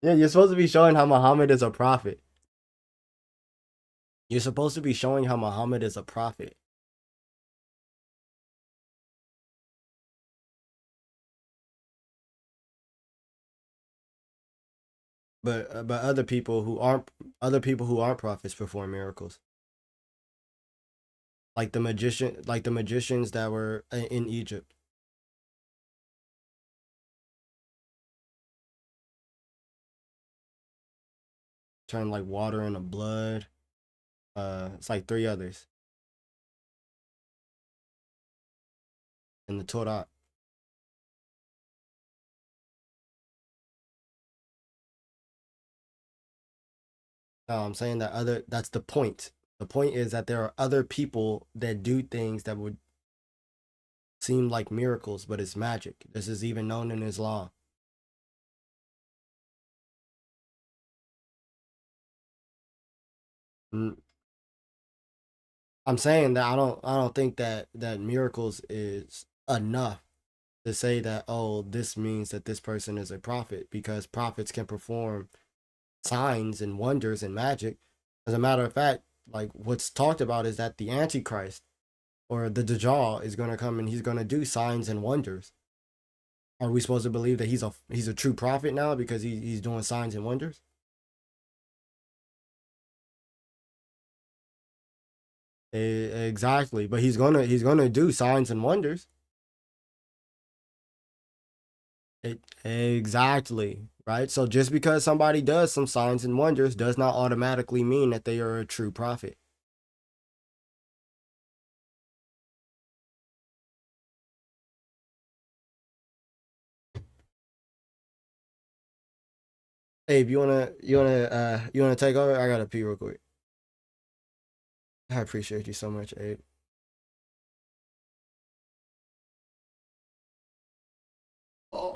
Yeah, you're supposed to be showing how Muhammad is a prophet. You're supposed to be showing how Muhammad is a prophet. But other people who aren't prophets perform miracles. Like the magicians that were in Egypt, turn like water into blood. It's like three others in the Torah. No, I'm saying that other. That's the point. The point is that there are other people that do things that would seem like miracles, but it's magic. This is even known in Islam. Mm, I'm saying that I don't think that miracles is enough to say that, oh, this means that this person is a prophet, because prophets can perform signs and wonders and magic. As a matter of fact, like what's talked about is that the Antichrist or the Dajjal is going to come and he's going to do signs and wonders. Are we supposed to believe that he's a true prophet now because he's doing signs and wonders? Exactly, but he's gonna do signs and wonders. Exactly, right? So just because somebody does some signs and wonders does not automatically mean that they are a true prophet. Hey, if you wanna take over, I gotta pee real quick. I appreciate you so much, Abe. Oh.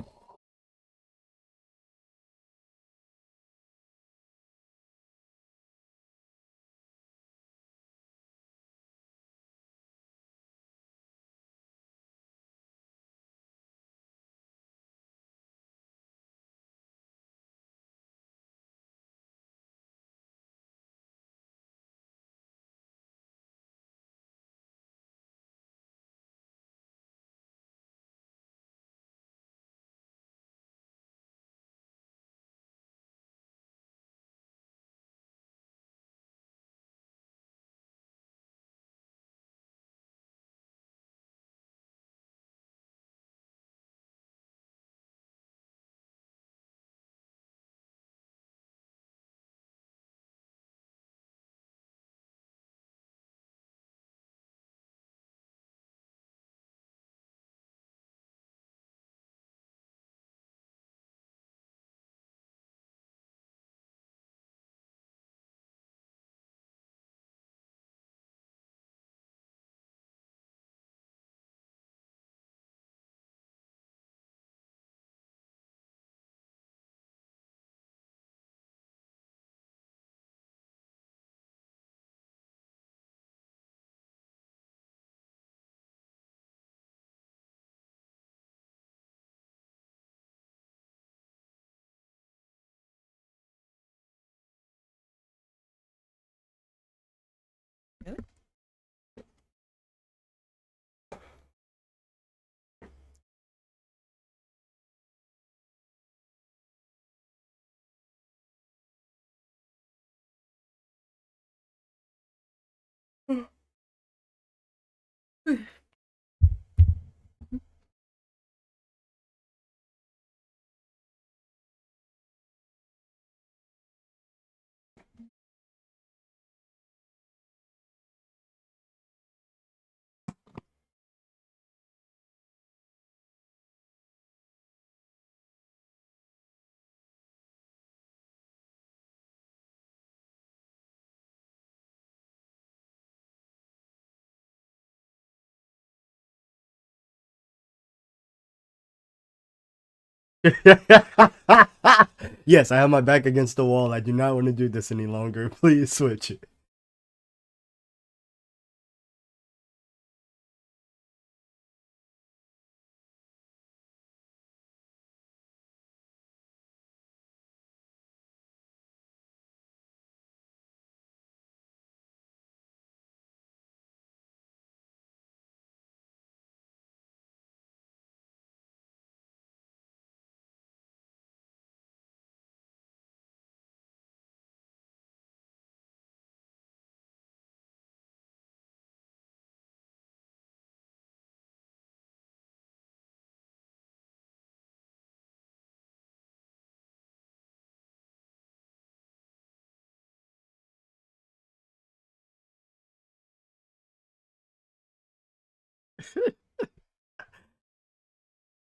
Yes, I have my back against the wall. I do not want to do this any longer. Please switch it.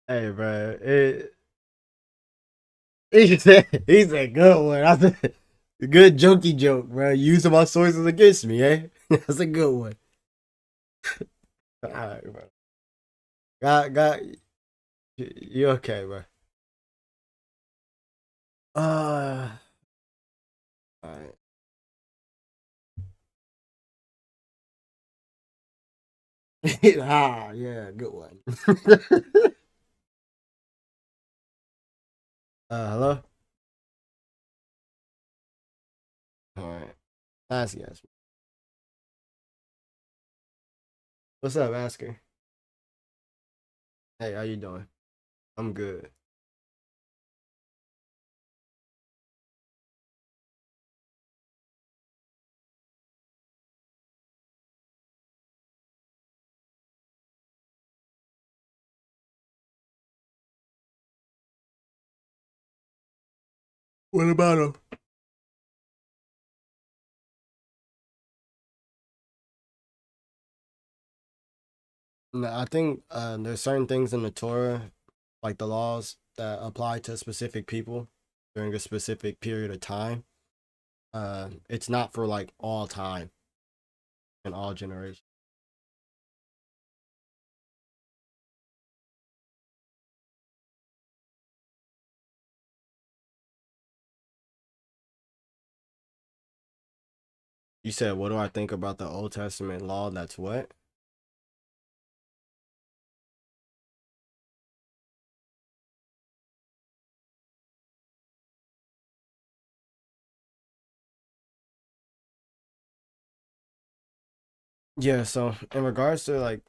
Hey, bro. He's a good one. I said, good jokey joke, bro. Using my sources against me, eh? That's a good one. All right, bro. Got you okay, bro? All right. Ah, yeah, good one. Hello. All right. Ask yes. What's up, Asker? Hey, how you doing? I'm good. What about him? No, I think there's certain things in the Torah, like the laws, that apply to specific people during a specific period of time. It's not for like all time and all generations. You said, what do I think about the Old Testament law? That's what? Yeah, so in regards to like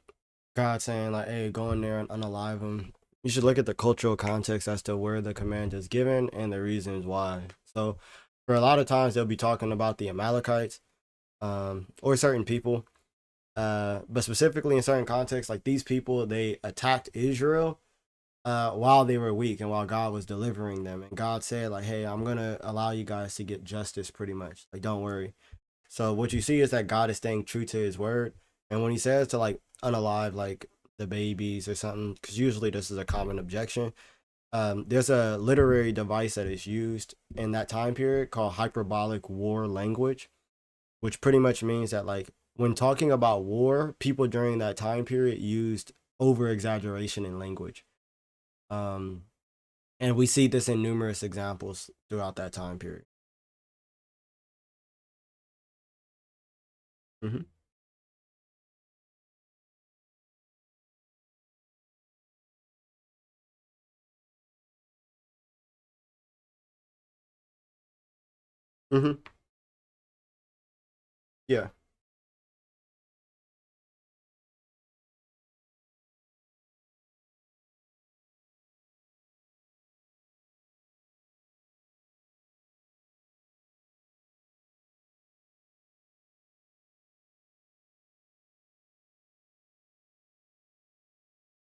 God saying like, "Hey, go in there and unalive him," you should look at the cultural context as to where the command is given and the reasons why. So, for a lot of times they'll be talking about the Amalekites, or certain people, but specifically in certain contexts, like these people, they attacked Israel while they were weak and while God was delivering them, and God said like, "Hey, I'm gonna allow you guys to get justice, pretty much. Like, don't worry." So what you see is that God is staying true to His word, and when He says to like unalive like the babies or something, because usually this is a common objection. There's a literary device that is used in that time period called hyperbolic war language, which pretty much means that like when talking about war, people during that time period used over exaggeration in language. Um, and we see this in numerous examples throughout that time period. Mm-hmm. Mm-hmm. Yeah.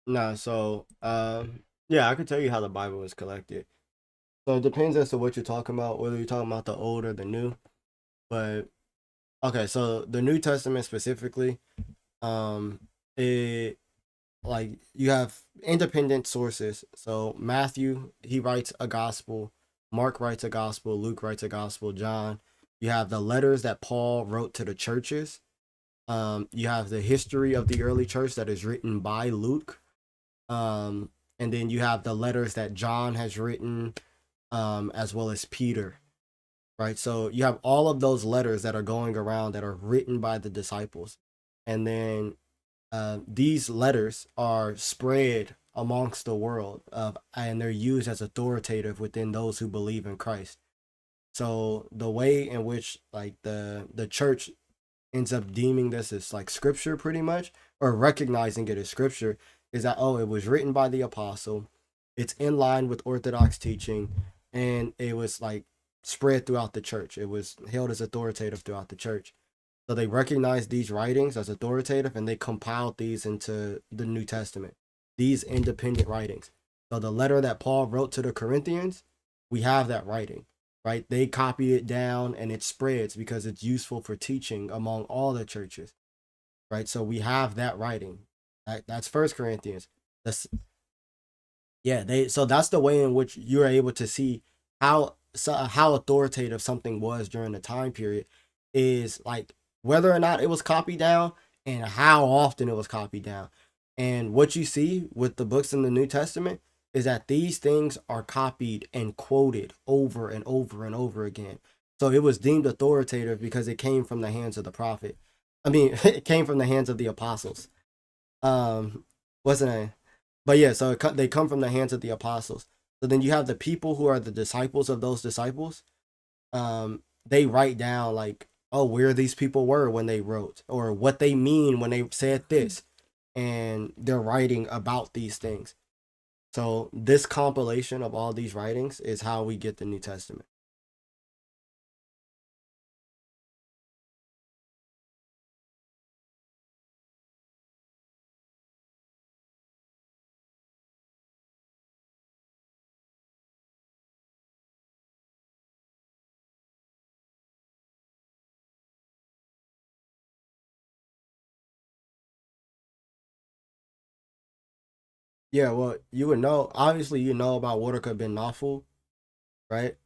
Nah, so yeah, I could tell you how the Bible was collected. So it depends as to what you're talking about, whether you're talking about the old or the new. But okay, so the New Testament specifically, it like you have independent sources. So Matthew, he writes a gospel, Mark writes a gospel, Luke writes a gospel, John. You have the letters that Paul wrote to the churches. You have the history of the early church that is written by Luke. and then you have the letters that John has written, as well as Peter, right? So you have all of those letters that are going around that are written by the disciples, and then these letters are spread amongst the world, and they're used as authoritative within those who believe in Christ. So the way in which like the church ends up deeming this as like scripture pretty much, or recognizing it as scripture, is that, oh, it was written by the apostle, it's in line with orthodox teaching, and it was like spread throughout the church, it was held as authoritative throughout the church. So they recognized these writings as authoritative, and they compiled these into the New Testament, these independent writings. So the letter that Paul wrote to the Corinthians, we have that writing, right? They copy it down and it spreads because it's useful for teaching among all the churches, right? So we have that writing. That's First Corinthians. That's yeah. So that's the way in which you're able to see how authoritative something was during the time period, is like whether or not it was copied down and how often it was copied down. And what you see with the books in the New Testament is that these things are copied and quoted over and over and over again. So it was deemed authoritative because it came from the hands of the prophet. I mean, it came from the hands of the apostles. What's the name? But yeah, so they come from the hands of the apostles. So then you have the people who are the disciples of those disciples. They write down like, oh, where these people were when they wrote, or what they mean when they said this, and they're writing about these things. So this compilation of all these writings is how we get the New Testament. Yeah, well, you would know. Obviously, you know about Waraka bin Nawfal, right?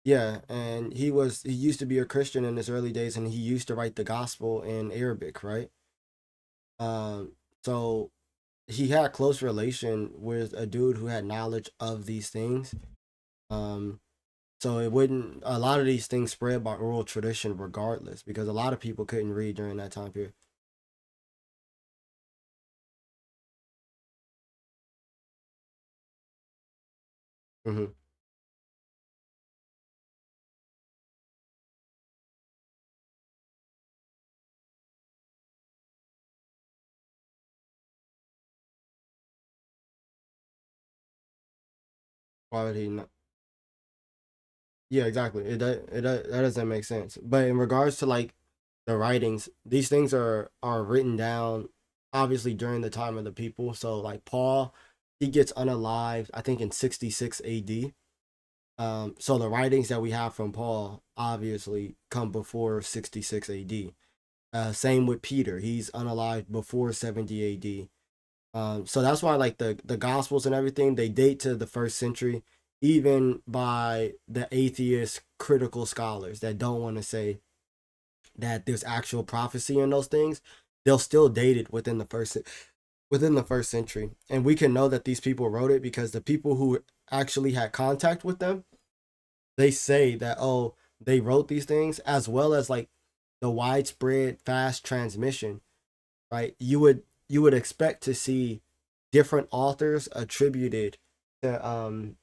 Yeah, and he used to be a Christian in his early days, and he used to write the gospel in Arabic, right? Um, so he had close relation with a dude who had knowledge of these things. Um, so it wouldn't a lot of these things spread by oral tradition regardless, because a lot of people couldn't read during that time period. Hmm. Why would he not? Yeah, exactly. That doesn't make sense. But in regards to like the writings, these things are written down obviously during the time of the people. So like Paul, he gets unalived, I think in 66 AD. So the writings that we have from Paul obviously come before 66 AD. Same with Peter, he's unalived before 70 AD. So that's why like the Gospels and everything, they date to the first century, even by the atheist critical scholars that don't want to say that there's actual prophecy in those things. They'll still date it within the first century, and we can know that these people wrote it because the people who actually had contact with them, they say that, oh, they wrote these things, as well as like the widespread fast transmission, right? You would expect to see different authors attributed to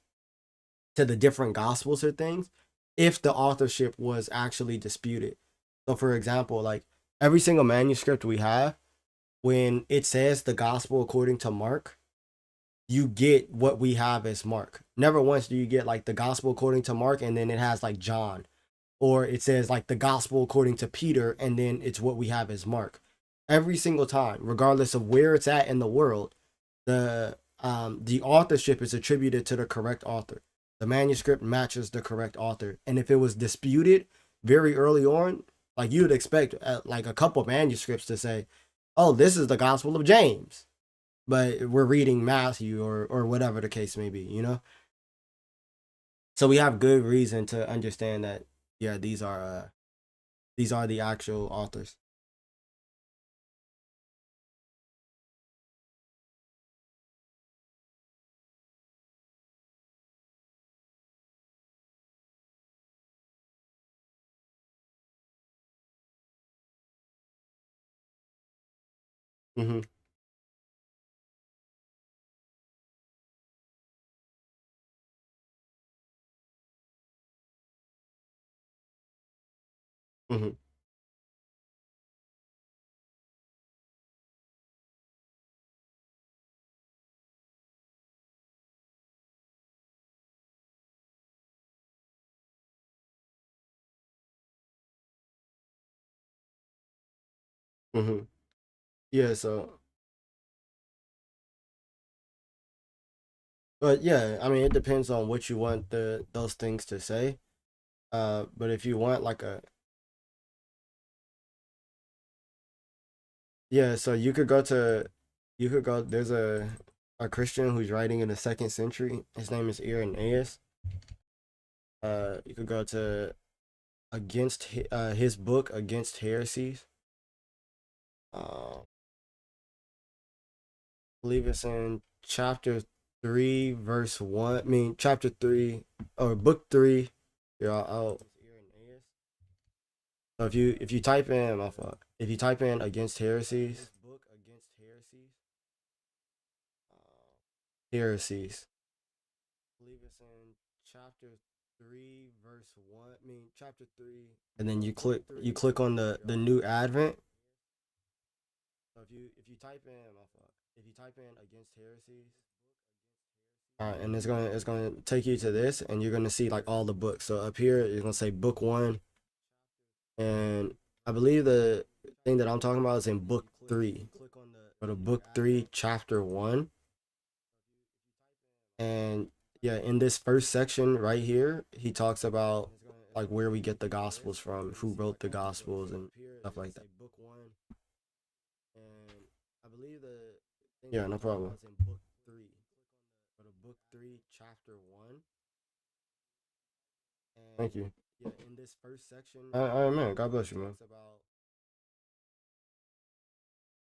the different gospels or things if the authorship was actually disputed. So for example, like every single manuscript we have, when it says the gospel according to Mark, you get what we have as Mark. Never once do you get like the gospel according to Mark and then it has like John, or it says like the gospel according to Peter and then it's what we have as Mark. Every single time, regardless of where it's at in the world, the authorship is attributed to the correct author. The manuscript matches the correct author, and if it was disputed very early on, like you would expect, like a couple manuscripts to say, "Oh, this is the Gospel of James," but we're reading Matthew or whatever the case may be, you know. So we have good reason to understand that, yeah, these are the actual authors. Mm-hmm. Mm-hmm. Mm-hmm. Yeah, so but yeah, I mean it depends on what you want the those things to say. But if you want like a yeah, so you could go there's a Christian who's writing in the second century. His name is Irenaeus. You could go to his book Against Heresies. I believe it's in chapter 3, verse 1. I mean, chapter 3 or book 3. Yeah, so if you type in my fault, if you type in Against Heresies, heresies. I believe it's in chapter 3, verse 1. I mean, chapter 3. And then you click on the new Advent. So if you type in my fault, if you type in Against Heresies, and it's gonna take you to this, and you're gonna see like all the books. So up here, you're gonna say book one, and I believe the thing that I'm talking about is in book three. Go to book three, chapter one, and yeah, in this first section right here, he talks about like where we get the gospels from, who wrote the gospels, and stuff like that. And I believe yeah, no problem. Go to book three, chapter one. Thank you. Yeah, in this first section, man, God bless you, man.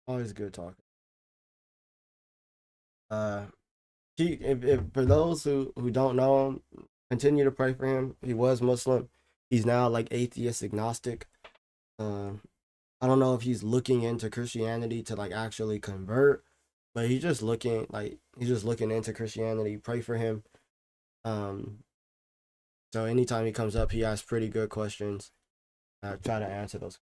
Always good talking. Uh, if for those who don't know him, continue to pray for him. He was Muslim. He's now like atheist agnostic. Um, I don't know if he's looking into Christianity to like actually convert, but he's just looking into Christianity. Pray for him. Um, so anytime he comes up, he asks pretty good questions. I try to answer those.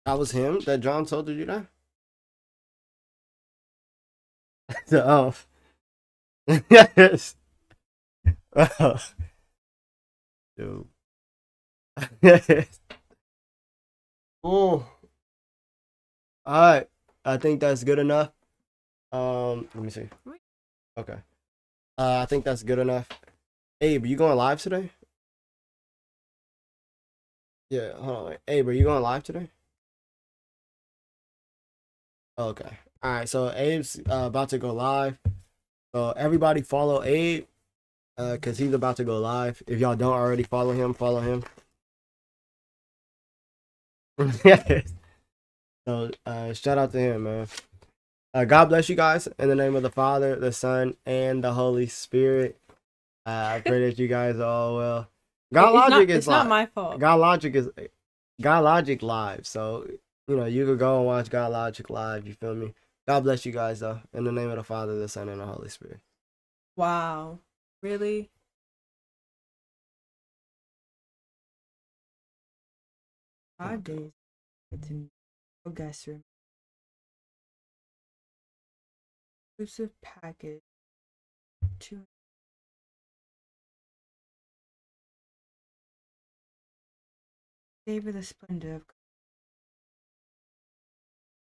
That was him that John told you that. Oh, yes. Oh, dude. Yes. Oh, all right. I think that's good enough. Let me see. Okay. I think that's good enough. Abe, you going live today? Yeah, hold on. Wait. Abe, are you going live today? Okay. All right. So Abe's about to go live. So everybody follow Abe, cause he's about to go live. If y'all don't already follow him, follow him. Yes. So shout out to him, man. God bless you guys in the name of the Father, the Son, and the Holy Spirit. I pray that you guys are all well. God Logic is It's not my fault. God Logic live. So you could go and watch God Logic live. You feel me? God bless you guys though. In the name of the Father, the Son, and the Holy Spirit. Wow. Really? God days. It's a guest room. Exclusive package. To savor the splendor of